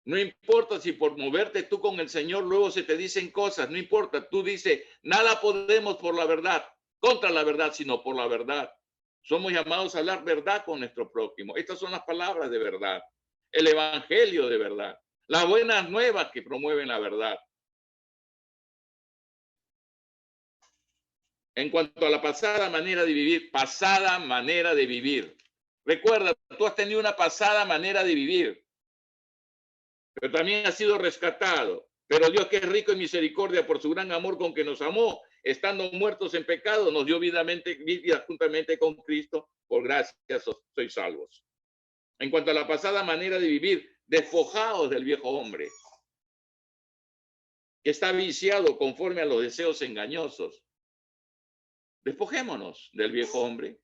No importa si por moverte tú con el Señor luego se te dicen cosas, no importa, tú dices, nada podemos por la verdad, contra la verdad, sino por la verdad. Somos llamados a hablar verdad con nuestro prójimo. Estas son las palabras de verdad, el evangelio de verdad, las buenas nuevas que promueven la verdad. En cuanto a la pasada manera de vivir, pasada manera de vivir. Recuerda, tú has tenido una pasada manera de vivir, pero también has sido rescatado. Pero Dios, que es rico en misericordia por su gran amor con que nos amó, estando muertos en pecado, nos dio vida juntamente con Cristo. Por gracia sois salvos. En cuanto a la pasada manera de vivir, despojaos del viejo hombre, que está viciado conforme a los deseos engañosos. Despojémonos del viejo hombre.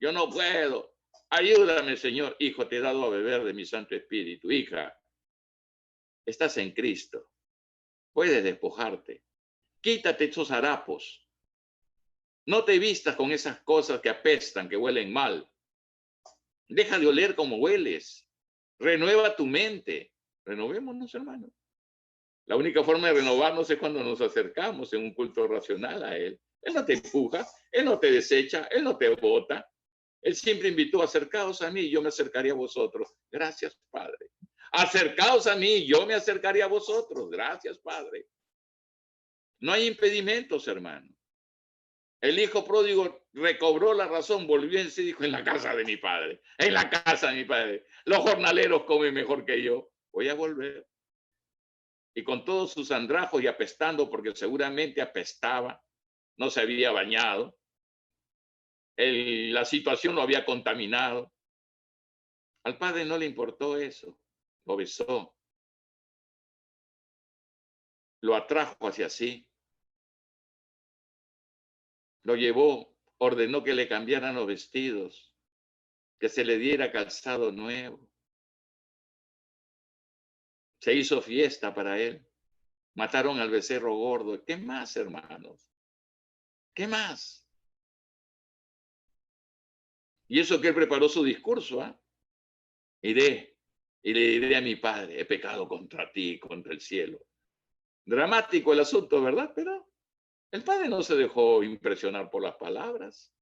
Yo no puedo. Ayúdame, Señor. Hijo, te he dado a beber de mi Santo Espíritu. Hija, estás en Cristo. Puedes despojarte. Quítate esos harapos. No te vistas con esas cosas que apestan, que huelen mal. Deja de oler como hueles. Renueva tu mente. Renovémonos, hermanos. La única forma de renovarnos es cuando nos acercamos en un culto racional a Él. Él no te empuja, Él no te desecha, Él no te bota. Él siempre invitó, acercaos a mí y yo me acercaré a vosotros. Gracias, Padre. Acercaos a mí y yo me acercaré a vosotros. Gracias, Padre. No hay impedimentos, hermano. El hijo pródigo recobró la razón, volvió en sí y dijo, en la casa de mi padre, en la casa de mi padre. Los jornaleros comen mejor que yo. Voy a volver. Y con todos sus andrajos y apestando, porque seguramente apestaba, no se había bañado, la situación lo había contaminado. Al padre no le importó eso, lo besó, lo atrajo hacia sí, lo llevó, ordenó que le cambiaran los vestidos, que se le diera calzado nuevo. Se hizo fiesta para él. Mataron al becerro gordo. ¿Qué más, hermanos? ¿Qué más? Y eso que él preparó su discurso, ¿ah? Iré y le diré a mi padre, he pecado contra ti, contra el cielo. Dramático el asunto, ¿verdad? Pero el padre no se dejó impresionar por las palabras.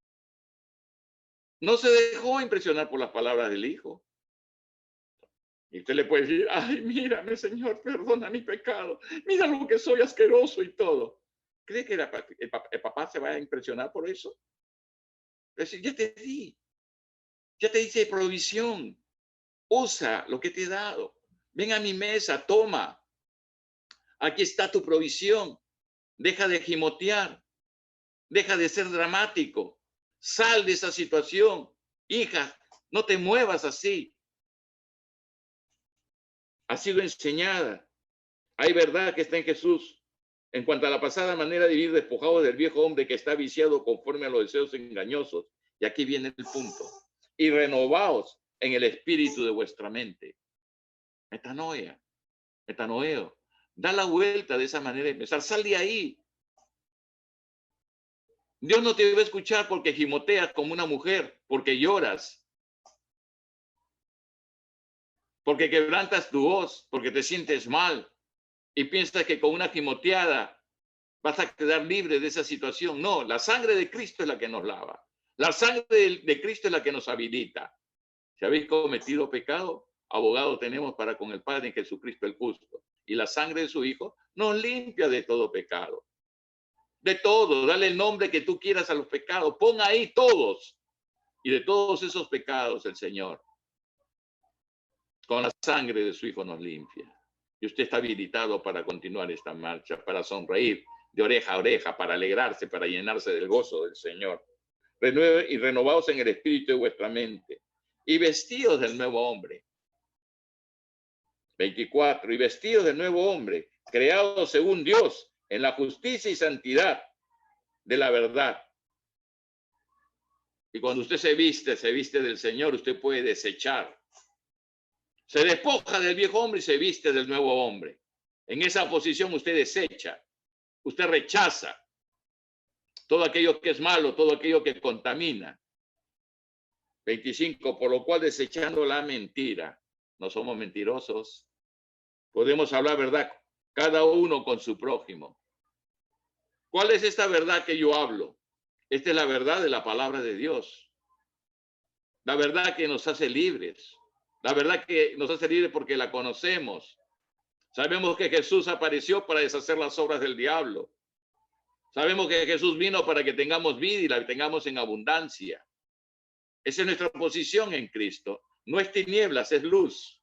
No se dejó impresionar por las palabras del hijo. Y usted le puede decir, ay, mírame, Señor, perdona mi pecado. Mira lo que soy asqueroso y todo. ¿Cree que el papá se va a impresionar por eso? Es decir, ya te di. Ya te hice provisión. Usa lo que te he dado. Ven a mi mesa, toma. Aquí está tu provisión. Deja de gimotear. Deja de ser dramático. Sal de esa situación. Hija, no te muevas así. Ha sido enseñada. Hay verdad que está en Jesús. En cuanto a la pasada manera de vivir despojado del viejo hombre que está viciado conforme a los deseos engañosos. Y aquí viene el punto. Y renovaos en el espíritu de vuestra mente. Metanoia, metanoeo. Da la vuelta de esa manera de pensar. Sal de ahí. Dios no te va a escuchar porque gimoteas como una mujer, porque lloras, porque quebrantas tu voz, porque te sientes mal y piensas que con una gimoteada vas a quedar libre de esa situación. No, la sangre de Cristo es la que nos lava. La sangre de Cristo es la que nos habilita. Si habéis cometido pecado, abogado tenemos para con el Padre en Jesucristo el justo. Y la sangre de su Hijo nos limpia de todo pecado. De todo, dale el nombre que tú quieras a los pecados. Pon ahí todos. Y de todos esos pecados el Señor, con la sangre de su Hijo, nos limpia. Y usted está habilitado para continuar esta marcha, para sonreír de oreja a oreja, para alegrarse, para llenarse del gozo del Señor. Renueve y renovaos en el espíritu de vuestra mente. Y vestidos del nuevo hombre. 24. Y vestidos del nuevo hombre, creado según Dios, en la justicia y santidad de la verdad. Y cuando usted se viste del Señor, usted puede desechar. Se despoja del viejo hombre y se viste del nuevo hombre. En esa posición usted desecha, usted rechaza todo aquello que es malo, todo aquello que contamina. 25. Por lo cual, desechando la mentira, no somos mentirosos. Podemos hablar verdad, cada uno con su prójimo. ¿Cuál es esta verdad que yo hablo? Esta es la verdad de la palabra de Dios. La verdad que nos hace libres. La verdad que nos hace libres porque la conocemos. Sabemos que Jesús apareció para deshacer las obras del diablo. Sabemos que Jesús vino para que tengamos vida y la tengamos en abundancia. Esa es nuestra posición en Cristo. No es tinieblas, es luz.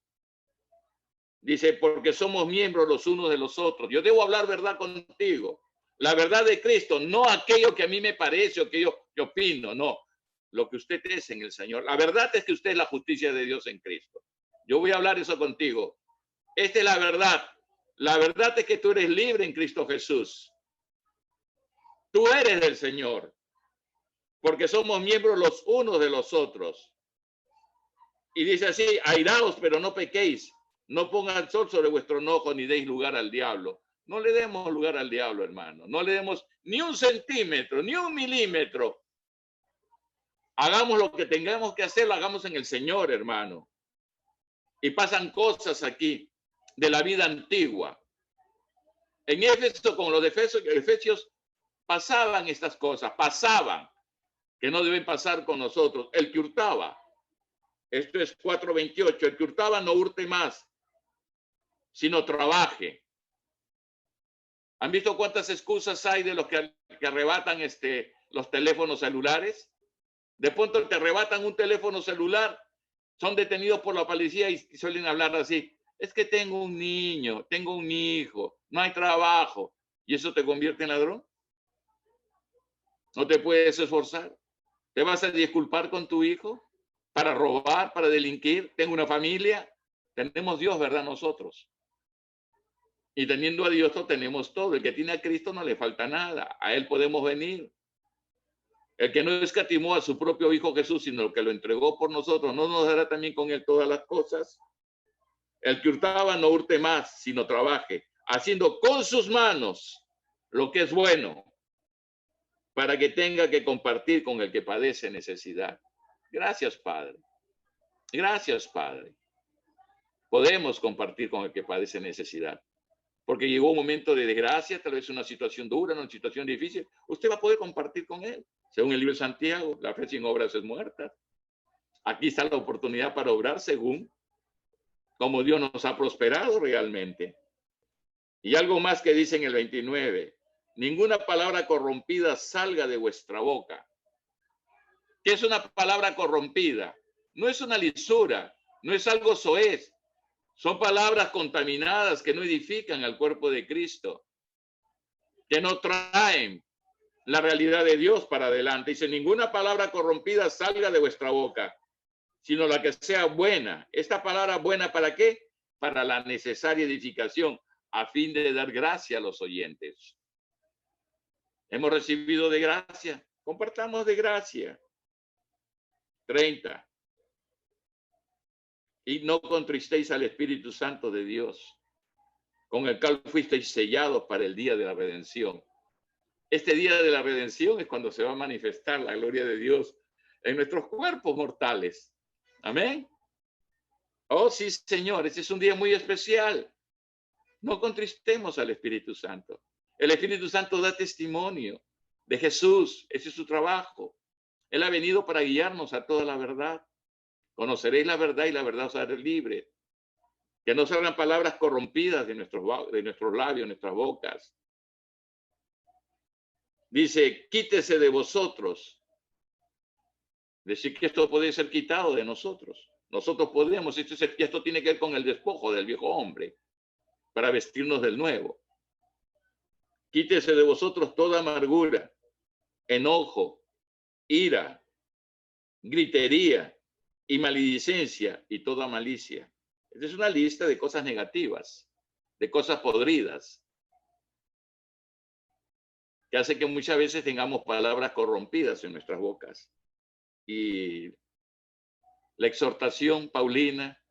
Dice, porque somos miembros los unos de los otros. Yo debo hablar verdad contigo. La verdad de Cristo, no aquello que a mí me parece o que yo opino, no. Lo que usted es en el Señor. La verdad es que usted es la justicia de Dios en Cristo. Yo voy a hablar eso contigo. Esta es la verdad. La verdad es que tú eres libre en Cristo Jesús. Tú eres del Señor. Porque somos miembros los unos de los otros. Y dice así, airaos, pero no pequéis. No pongan el sol sobre vuestro enojo ni deis lugar al diablo. No le demos lugar al diablo, hermano. No le demos ni un centímetro, ni un milímetro. Hagamos lo que tengamos que hacer, lo hagamos en el Señor, hermano. Y pasan cosas aquí de la vida antigua. En Éfeso, con los de Efesios, pasaban estas cosas, pasaban, que no deben pasar con nosotros. El que hurtaba, esto es 4:28, el que hurtaba no hurte más, sino trabaje. ¿Han visto cuántas excusas hay de los que arrebatan los teléfonos celulares? De pronto te arrebatan un teléfono celular, son detenidos por la policía y suelen hablar así. Es que tengo un niño, tengo un hijo, no hay trabajo. ¿Y eso te convierte en ladrón? ¿No te puedes esforzar? ¿Te vas a disculpar con tu hijo para robar, para delinquir? Tengo una familia. Tenemos Dios, ¿verdad? Nosotros. Y teniendo a Dios, tenemos todo. El que tiene a Cristo no le falta nada. A Él podemos venir. El que no escatimó a su propio Hijo Jesús, sino que lo entregó por nosotros, ¿no nos dará también con Él todas las cosas? El que hurtaba no hurte más, sino trabaje, haciendo con sus manos lo que es bueno, para que tenga que compartir con el que padece necesidad. Gracias, Padre. Gracias, Padre. Podemos compartir con el que padece necesidad. Porque llegó un momento de desgracia, tal vez una situación dura, una situación difícil. Usted va a poder compartir con él. Según el libro de Santiago, la fe sin obras es muerta. Aquí está la oportunidad para obrar según como Dios nos ha prosperado realmente. Y algo más que dice en el 29. Ninguna palabra corrompida salga de vuestra boca. ¿Qué es una palabra corrompida? No es una lisura, no es algo soez. Son palabras contaminadas que no edifican al cuerpo de Cristo, que no traen la realidad de Dios para adelante. Dice, ninguna palabra corrompida salga de vuestra boca, sino la que sea buena. ¿Esta palabra buena para qué? Para la necesaria edificación, a fin de dar gracia a los oyentes. Hemos recibido de gracia, compartamos de gracia. 30. Y no contristéis al Espíritu Santo de Dios, con el cual fuisteis sellados para el día de la redención. Este día de la redención es cuando se va a manifestar la gloria de Dios en nuestros cuerpos mortales. Amén. Oh, sí, Señor, este es un día muy especial. No contristemos al Espíritu Santo. El Espíritu Santo da testimonio de Jesús. Ese es su trabajo. Él ha venido para guiarnos a toda la verdad. Conoceréis la verdad y la verdad os hará libre. Que no salgan palabras corrompidas de nuestros labios, nuestras bocas. Dice, quítese de vosotros. Decir que esto puede ser quitado de nosotros. Nosotros podemos, esto tiene que ver con el despojo del viejo hombre, para vestirnos del nuevo. Quítese de vosotros toda amargura, enojo, ira, gritería y maledicencia y toda malicia. Esta es una lista de cosas negativas, de cosas podridas, que hace que muchas veces tengamos palabras corrompidas en nuestras bocas. Y la exhortación paulina,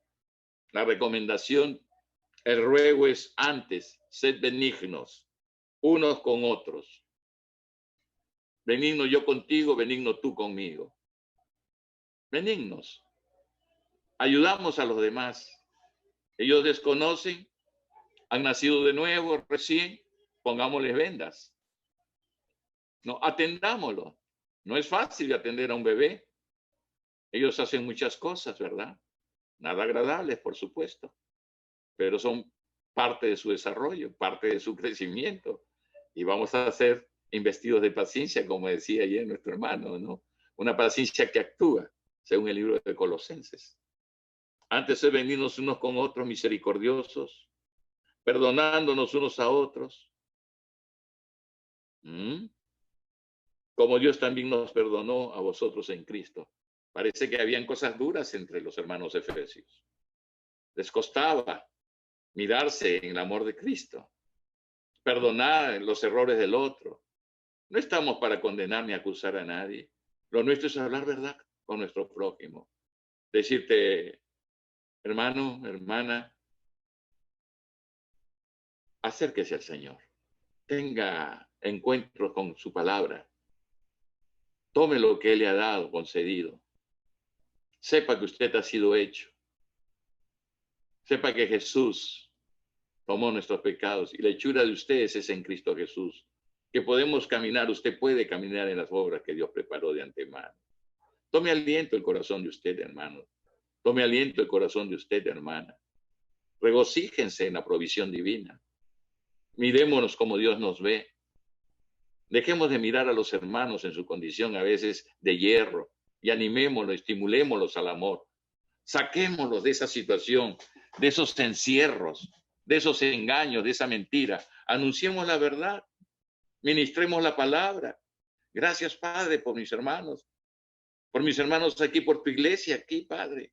la recomendación, el ruego es antes, sed benignos, unos con otros. Benigno yo contigo, benigno tú conmigo. Benignos. Ayudamos a los demás. Ellos desconocen, han nacido de nuevo recién, pongámosles vendas. No, atendámoslo. No es fácil atender a un bebé. Ellos hacen muchas cosas, ¿verdad? Nada agradables, por supuesto, pero son parte de su desarrollo, parte de su crecimiento. Y vamos a ser investidos de paciencia, como decía ayer nuestro hermano, ¿no? Una paciencia que actúa, según el libro de Colosenses. Antes de venirnos unos con otros misericordiosos, perdonándonos unos a otros. Como Dios también nos perdonó a vosotros en Cristo. Parece que habían cosas duras entre los hermanos efesios. Les costaba mirarse en el amor de Cristo, perdonar los errores del otro. No estamos para condenar ni acusar a nadie. Lo nuestro es hablar verdad con nuestro prójimo. Decirte, hermano, hermana, acérquese al Señor. Tenga encuentros con su palabra. Tome lo que Él le ha dado, concedido. Sepa que usted ha sido hecho. Sepa que Jesús tomó nuestros pecados y la hechura de ustedes es en Cristo Jesús. Que podemos caminar, usted puede caminar en las obras que Dios preparó de antemano. Tome aliento el corazón de usted, hermano. Tome aliento el corazón de usted, hermana. Regocíjense en la provisión divina. Mirémonos como Dios nos ve. Dejemos de mirar a los hermanos en su condición a veces de hierro y animémoslos, estimulémoslos al amor. Saquémoslos de esa situación, de esos encierros, de esos engaños, de esa mentira. Anunciemos la verdad. Ministremos la palabra. Gracias, Padre, por mis hermanos aquí, por tu iglesia aquí, Padre,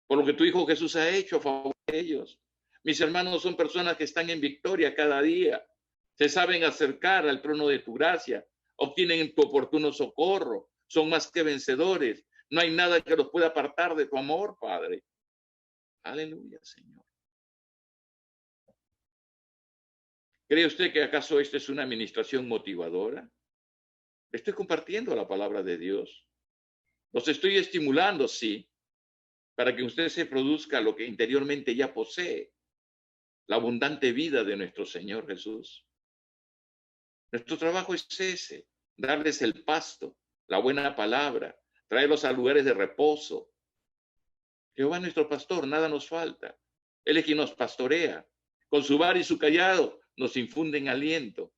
por lo que tu Hijo Jesús ha hecho a favor de ellos. Mis hermanos son personas que están en victoria cada día, se saben acercar al trono de tu gracia, obtienen tu oportuno socorro, son más que vencedores. No hay nada que los pueda apartar de tu amor, Padre. Aleluya, Señor. ¿Cree usted que acaso esta es una administración motivadora? Estoy compartiendo la palabra de Dios. Los estoy estimulando, sí, para que usted se produzca lo que interiormente ya posee, la abundante vida de nuestro Señor Jesús. Nuestro trabajo es ese, darles el pasto, la buena palabra, traerlos a lugares de reposo. Jehová nuestro pastor, nada nos falta. Él es quien nos pastorea. Con su vara y su cayado nos infunden aliento.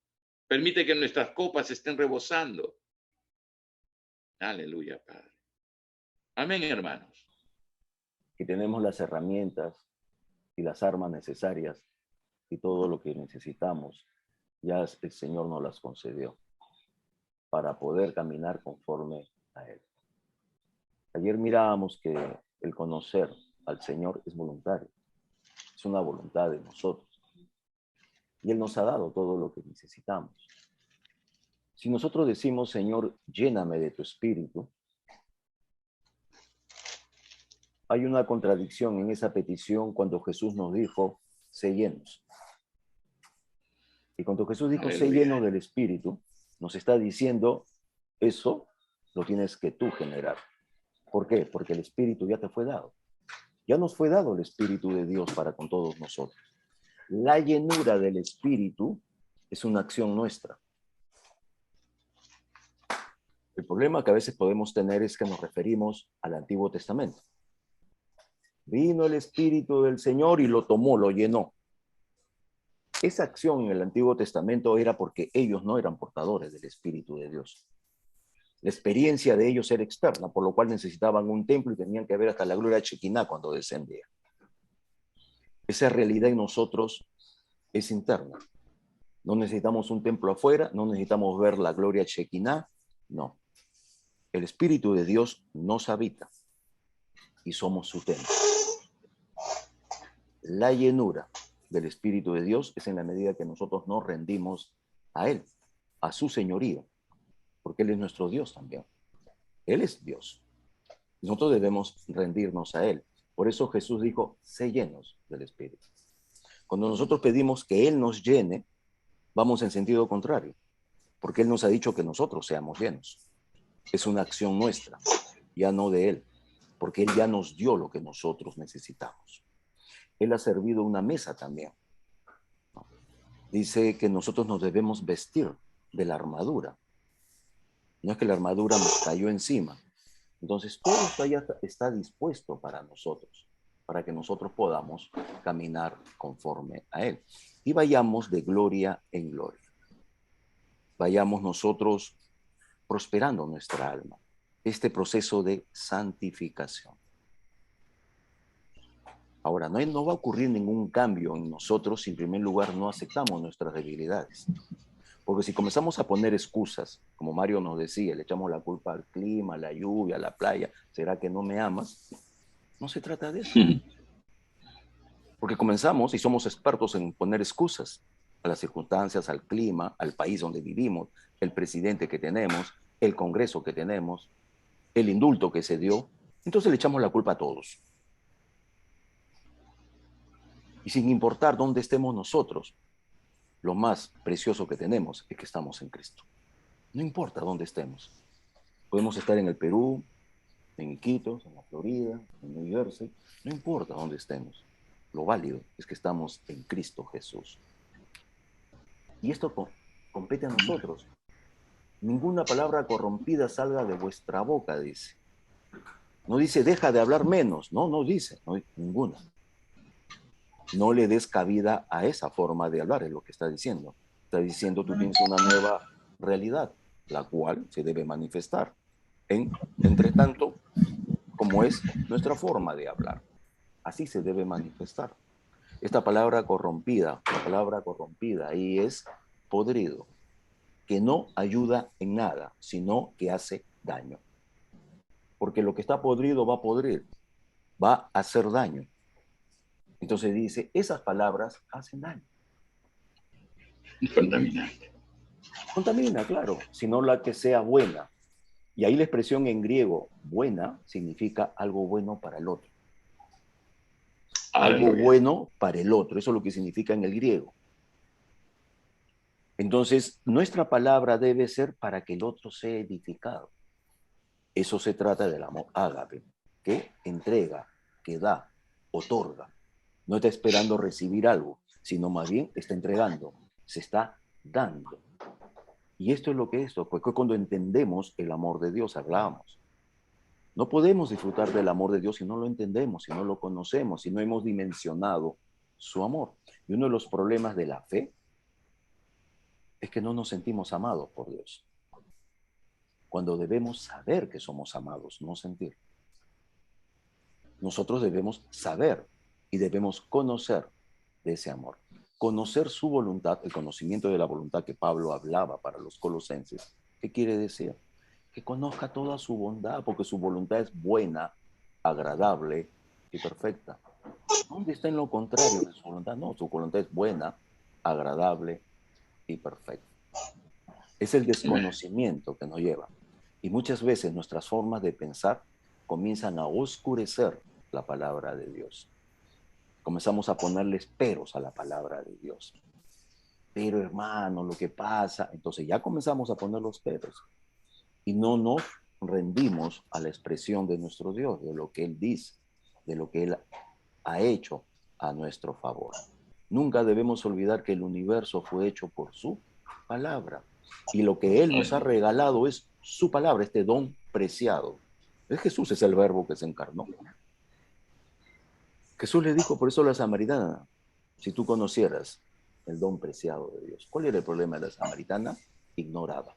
Permite que nuestras copas estén rebosando. Aleluya, Padre. Amén, hermanos. Que tenemos las herramientas y las armas necesarias y todo lo que necesitamos, ya el Señor nos las concedió para poder caminar conforme a Él. Ayer mirábamos que el conocer al Señor es voluntario, es una voluntad de nosotros. Y Él nos ha dado todo lo que necesitamos. Si nosotros decimos, Señor, lléname de tu espíritu, hay una contradicción en esa petición cuando Jesús nos dijo, sé llenos. Y cuando Jesús dijo, sé lleno del espíritu, nos está diciendo, eso lo tienes que tú generar. ¿Por qué? Porque el espíritu ya te fue dado. Ya nos fue dado el espíritu de Dios para con todos nosotros. La llenura del espíritu es una acción nuestra. El problema que a veces podemos tener es que nos referimos al Antiguo Testamento. Vino el Espíritu del Señor y lo tomó, lo llenó. Esa acción en el Antiguo Testamento era porque ellos no eran portadores del Espíritu de Dios. La experiencia de ellos era externa, por lo cual necesitaban un templo y tenían que ver hasta la gloria Shekinah cuando descendía. Esa realidad en nosotros es interna. No necesitamos un templo afuera, no necesitamos ver la gloria Shekinah, no. El Espíritu de Dios nos habita y somos su templo. La llenura del Espíritu de Dios es en la medida que nosotros nos rendimos a Él, a su señorío, porque Él es nuestro Dios también. Él es Dios. Nosotros debemos rendirnos a Él. Por eso Jesús dijo, sé llenos del Espíritu. Cuando nosotros pedimos que Él nos llene, vamos en sentido contrario, porque Él nos ha dicho que nosotros seamos llenos. Es una acción nuestra, ya no de Él, porque Él ya nos dio lo que nosotros necesitamos. Él ha servido una mesa también. Dice que nosotros nos debemos vestir de la armadura. No es que la armadura nos cayó encima. Entonces, todo esto ya está dispuesto para nosotros, para que nosotros podamos caminar conforme a Él. Y vayamos de gloria en gloria. Vayamos nosotros prosperando nuestra alma. Este proceso de santificación. Ahora, no va a ocurrir ningún cambio en nosotros si en primer lugar no aceptamos nuestras debilidades. Porque si comenzamos a poner excusas, como Mario nos decía, le echamos la culpa al clima, a la lluvia, a la playa, ¿será que no me amas? No se trata de eso. Porque comenzamos y somos expertos en poner excusas a las circunstancias, al clima, al país donde vivimos, el presidente que tenemos, el Congreso que tenemos, el indulto que se dio. Entonces le echamos la culpa a todos. Y sin importar dónde estemos nosotros, lo más precioso que tenemos es que estamos en Cristo. No importa dónde estemos. Podemos estar en el Perú, en Iquitos, en la Florida, en New Jersey. No importa dónde estemos. Lo válido es que estamos en Cristo Jesús. Y esto compete a nosotros. Ninguna palabra corrompida salga de vuestra boca, dice. No dice, deja de hablar menos. No, no dice, no, ninguna. No le des cabida a esa forma de hablar, es lo que está diciendo. Está diciendo, tú tienes una nueva realidad, la cual se debe manifestar. Entre tanto, como es nuestra forma de hablar. Así se debe manifestar. Esta palabra corrompida, la palabra corrompida ahí es podrido, que no ayuda en nada, sino que hace daño. Porque lo que está podrido va a podrir, va a hacer daño. Entonces dice, esas palabras hacen daño. Contaminante. Contamina, claro, sino la que sea buena. Y ahí la expresión en griego, buena, significa algo bueno para el otro. Algo bueno para el otro, eso es lo que significa en el griego. Entonces, nuestra palabra debe ser para que el otro sea edificado. Eso se trata del amor ágape, que entrega, que da, otorga. No está esperando recibir algo, sino más bien está entregando, se está dando. Y esto es lo que es, pues cuando entendemos el amor de Dios, hablamos. No podemos disfrutar del amor de Dios si no lo entendemos, si no lo conocemos, si no hemos dimensionado su amor. Y uno de los problemas de la fe es que no nos sentimos amados por Dios. Cuando debemos saber que somos amados, no sentir. Nosotros debemos saber y debemos conocer de ese amor. Conocer su voluntad, el conocimiento de la voluntad que Pablo hablaba para los colosenses. ¿Qué quiere decir? Que conozca toda su bondad, porque su voluntad es buena, agradable y perfecta. ¿Dónde está en lo contrario de su voluntad? No, su voluntad es buena, agradable y perfecta. Es el desconocimiento que nos lleva. Y muchas veces nuestras formas de pensar comienzan a oscurecer la palabra de Dios. Comenzamos a ponerles peros a la palabra de Dios. Pero hermano, lo que pasa, entonces ya comenzamos a poner los peros y no nos rendimos a la expresión de nuestro Dios, de lo que Él dice, de lo que Él ha hecho a nuestro favor. Nunca debemos olvidar que el universo fue hecho por su palabra y lo que Él nos ha regalado es su palabra, este don preciado. Jesús es el verbo que se encarnó. Jesús le dijo por eso a la samaritana, si tú conocieras el don preciado de Dios. ¿Cuál era el problema de la samaritana? Ignoraba.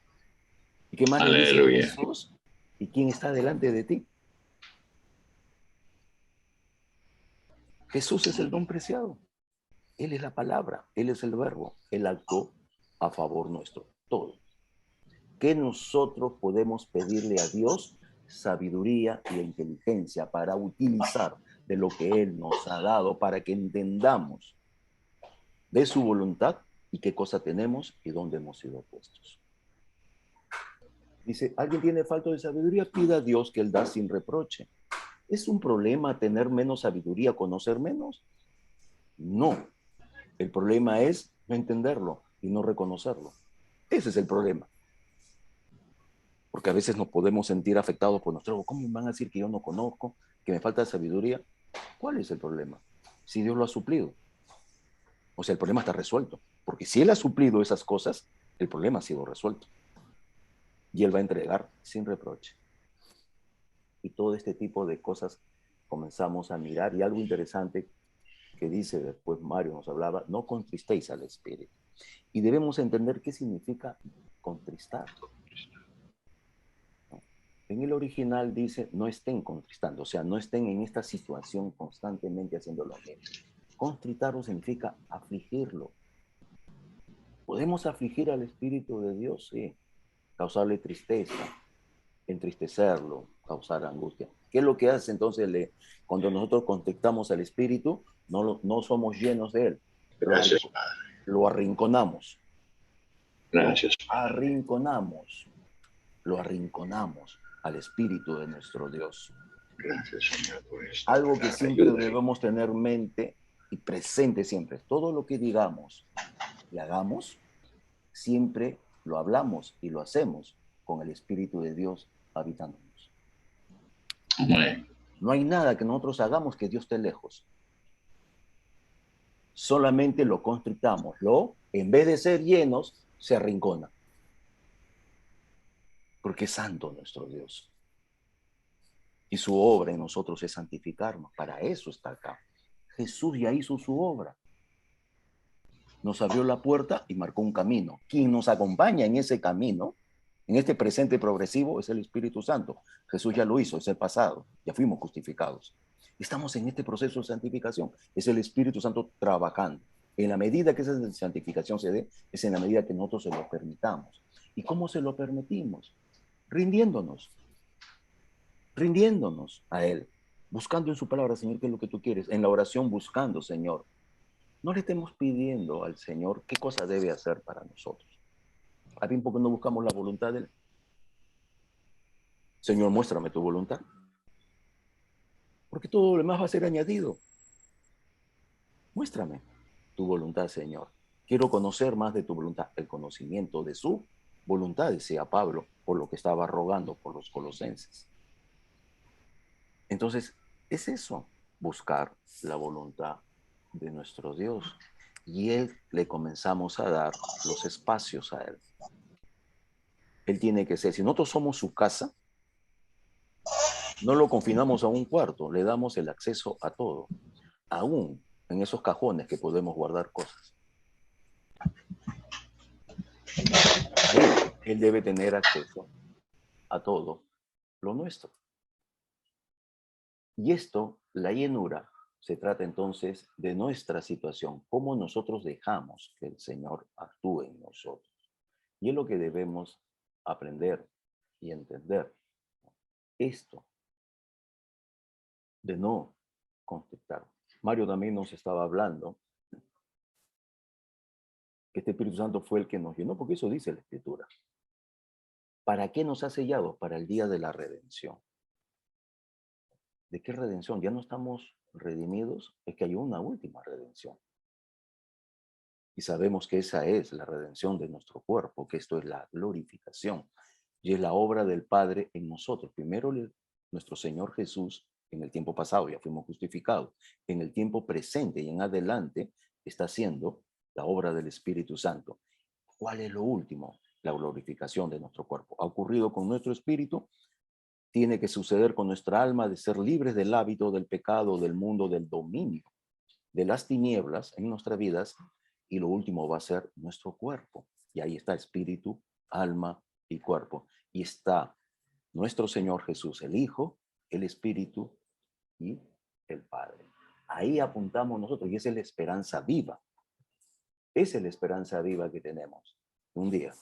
¿Y qué más le dice Jesús? ¿Y quién está delante de ti? Jesús es el don preciado. Él es la palabra, Él es el verbo, Él actuó a favor nuestro, todo. ¿Qué nosotros podemos pedirle a Dios? Sabiduría y inteligencia para utilizar de lo que Él nos ha dado para que entendamos de su voluntad y qué cosa tenemos y dónde hemos sido puestos. Dice, ¿alguien tiene falta de sabiduría? Pida a Dios que Él da sin reproche. ¿Es un problema tener menos sabiduría, conocer menos? No. El problema es no entenderlo y no reconocerlo. Ese es el problema. Porque a veces nos podemos sentir afectados por nuestro, ¿cómo me van a decir que yo no conozco, que me falta sabiduría? ¿Cuál es el problema? Si Dios lo ha suplido. O sea, el problema está resuelto. Porque si Él ha suplido esas cosas, el problema ha sido resuelto. Y Él va a entregar sin reproche. Y todo este tipo de cosas comenzamos a mirar. Y algo interesante que dice después Mario nos hablaba, no contristéis al Espíritu. Y debemos entender qué significa contristar. En el original dice, no estén contristando, o sea, no estén en esta situación constantemente haciendo lo mismo. Contritarlo significa afligirlo. ¿Podemos afligir al Espíritu de Dios? Sí. Causarle tristeza, entristecerlo, causar angustia. ¿Qué es lo que hace entonces cuando nosotros contactamos al Espíritu? No somos llenos de Él. Gracias, Padre. Lo arrinconamos. Gracias, Padre. Lo arrinconamos al Espíritu de nuestro Dios. Gracias, Señor, por esto. Algo que siempre debemos tener mente y presente siempre. Todo lo que digamos, y hagamos, siempre lo hablamos y lo hacemos con el Espíritu de Dios habitándonos. Amén. No hay nada que nosotros hagamos que Dios esté lejos. Solamente lo constrictamos. En vez de ser llenos, se arrincona. Porque es santo nuestro Dios. Y su obra en nosotros es santificarnos. Para eso está acá. Jesús ya hizo su obra. Nos abrió la puerta y marcó un camino. Quien nos acompaña en ese camino, en este presente progresivo, es el Espíritu Santo. Jesús ya lo hizo, es el pasado. Ya fuimos justificados. Estamos en este proceso de santificación. Es el Espíritu Santo trabajando. En la medida que esa santificación se dé, es en la medida que nosotros se lo permitamos. ¿Y cómo se lo permitimos? Rindiéndonos a Él, buscando en su palabra, Señor, qué es lo que tú quieres, en la oración buscando, Señor. No le estemos pidiendo al Señor qué cosa debe hacer para nosotros. A bien, porque no buscamos la voluntad de Él. Señor, muéstrame tu voluntad. Porque todo lo demás va a ser añadido. Muéstrame tu voluntad, Señor. Quiero conocer más de tu voluntad, el conocimiento de su voluntad, decía Pablo, por lo que estaba rogando por los colosenses. Entonces, es eso, buscar la voluntad de nuestro Dios. Y Él le comenzamos a dar los espacios a Él. Él tiene que ser, si nosotros somos su casa, no lo confinamos a un cuarto, le damos el acceso a todo, aún en esos cajones que podemos guardar cosas. Él debe tener acceso a todo lo nuestro. Y esto, la llenura, se trata entonces de nuestra situación, cómo nosotros dejamos que el Señor actúe en nosotros. Y es lo que debemos aprender y entender. Esto de no conflictar. Mario también nos estaba hablando que este Espíritu Santo fue el que nos llenó, porque eso dice la Escritura. ¿Para qué nos ha sellado? Para el día de la redención. ¿De qué redención? Ya no estamos redimidos, es que hay una última redención. Y sabemos que esa es la redención de nuestro cuerpo, que esto es la glorificación. Y es la obra del Padre en nosotros. Primero, nuestro Señor Jesús, en el tiempo pasado ya fuimos justificados. En el tiempo presente y en adelante está haciendo la obra del Espíritu Santo. ¿Cuál es lo último? La glorificación de nuestro cuerpo. Ha ocurrido con nuestro espíritu, tiene que suceder con nuestra alma de ser libres del hábito, del pecado, del mundo, del dominio, de las tinieblas en nuestras vidas, y lo último va a ser nuestro cuerpo. Y ahí está espíritu, alma y cuerpo. Y está nuestro Señor Jesús, el Hijo, el Espíritu y el Padre. Ahí apuntamos nosotros y esa es la esperanza viva. Esa es la esperanza viva que tenemos. Un día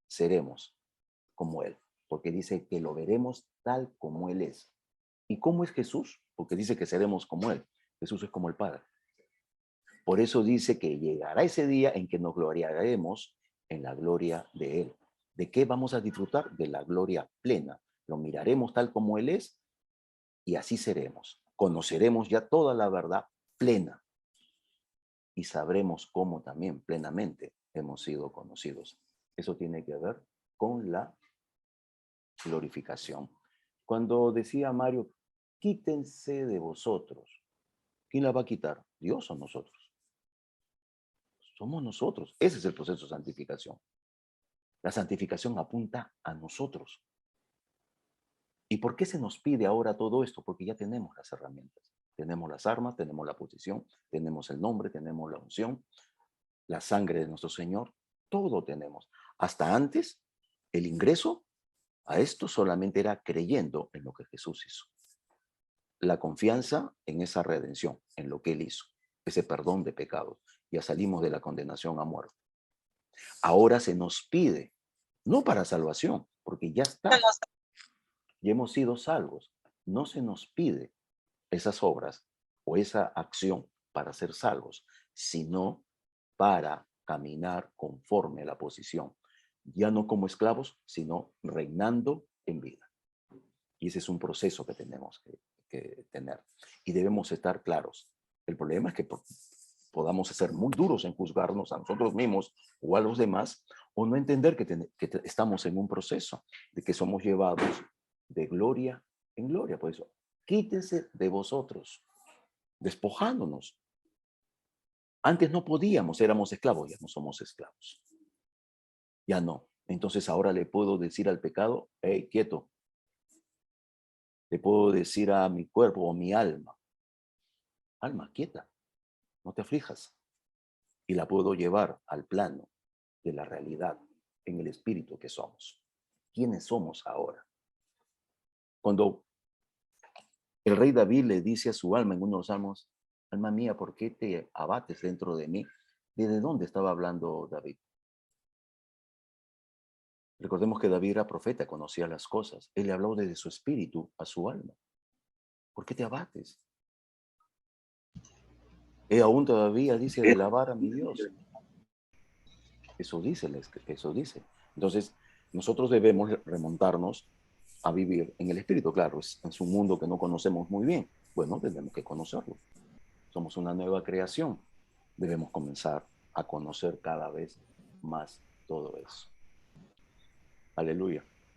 seremos como Él, porque dice que lo veremos tal como Él es. ¿Y cómo es Jesús? Porque dice que seremos como Él. Jesús es como el Padre. Por eso dice que llegará ese día en que nos gloriaremos en la gloria de Él. ¿De qué vamos a disfrutar? De la gloria plena. Lo miraremos tal como Él es y así seremos. Conoceremos ya toda la verdad plena y sabremos cómo también plenamente hemos sido conocidos. Eso tiene que ver con la glorificación. Cuando decía Mario, quítense de vosotros. ¿Quién la va a quitar? ¿Dios o nosotros? Somos nosotros. Ese es el proceso de santificación. La santificación apunta a nosotros. ¿Y por qué se nos pide ahora todo esto? Porque ya tenemos las herramientas. Tenemos las armas, tenemos la posición, tenemos el nombre, tenemos la unción, la sangre de nuestro Señor. Todo tenemos. Hasta antes, el ingreso a esto solamente era creyendo en lo que Jesús hizo. La confianza en esa redención, en lo que Él hizo, ese perdón de pecados. Ya salimos de la condenación a muerte. Ahora se nos pide, no para salvación, porque ya está, ya hemos sido salvos. No se nos pide esas obras o esa acción para ser salvos, sino para caminar conforme a la posición, ya no como esclavos, sino reinando en vida. Y ese es un proceso que tenemos que tener. Y debemos estar claros. El problema es que podamos ser muy duros en juzgarnos a nosotros mismos o a los demás, o no entender que estamos en un proceso, de que somos llevados de gloria en gloria. Por eso, quítense de vosotros, despojándonos. Antes no podíamos, éramos esclavos, ya no somos esclavos. Ya no. Entonces ahora le puedo decir al pecado, hey, quieto. Le puedo decir a mi cuerpo o mi alma, alma, quieta, no te aflijas. Y la puedo llevar al plano de la realidad en el espíritu que somos. ¿Quiénes somos ahora? Cuando el rey David le dice a su alma en uno de los salmos, alma mía, ¿por qué te abates dentro de mí? ¿Desde dónde estaba hablando David? Recordemos que David era profeta, conocía las cosas. Él le habló desde su espíritu a su alma. ¿Por qué te abates? Él aún todavía dice de alabar a mi Dios. Eso dice, eso dice. Entonces, nosotros debemos remontarnos a vivir en el espíritu. Claro, es un mundo que no conocemos muy bien. Bueno, tenemos que conocerlo. Somos una nueva creación. Debemos comenzar a conocer cada vez más todo eso. Aleluya.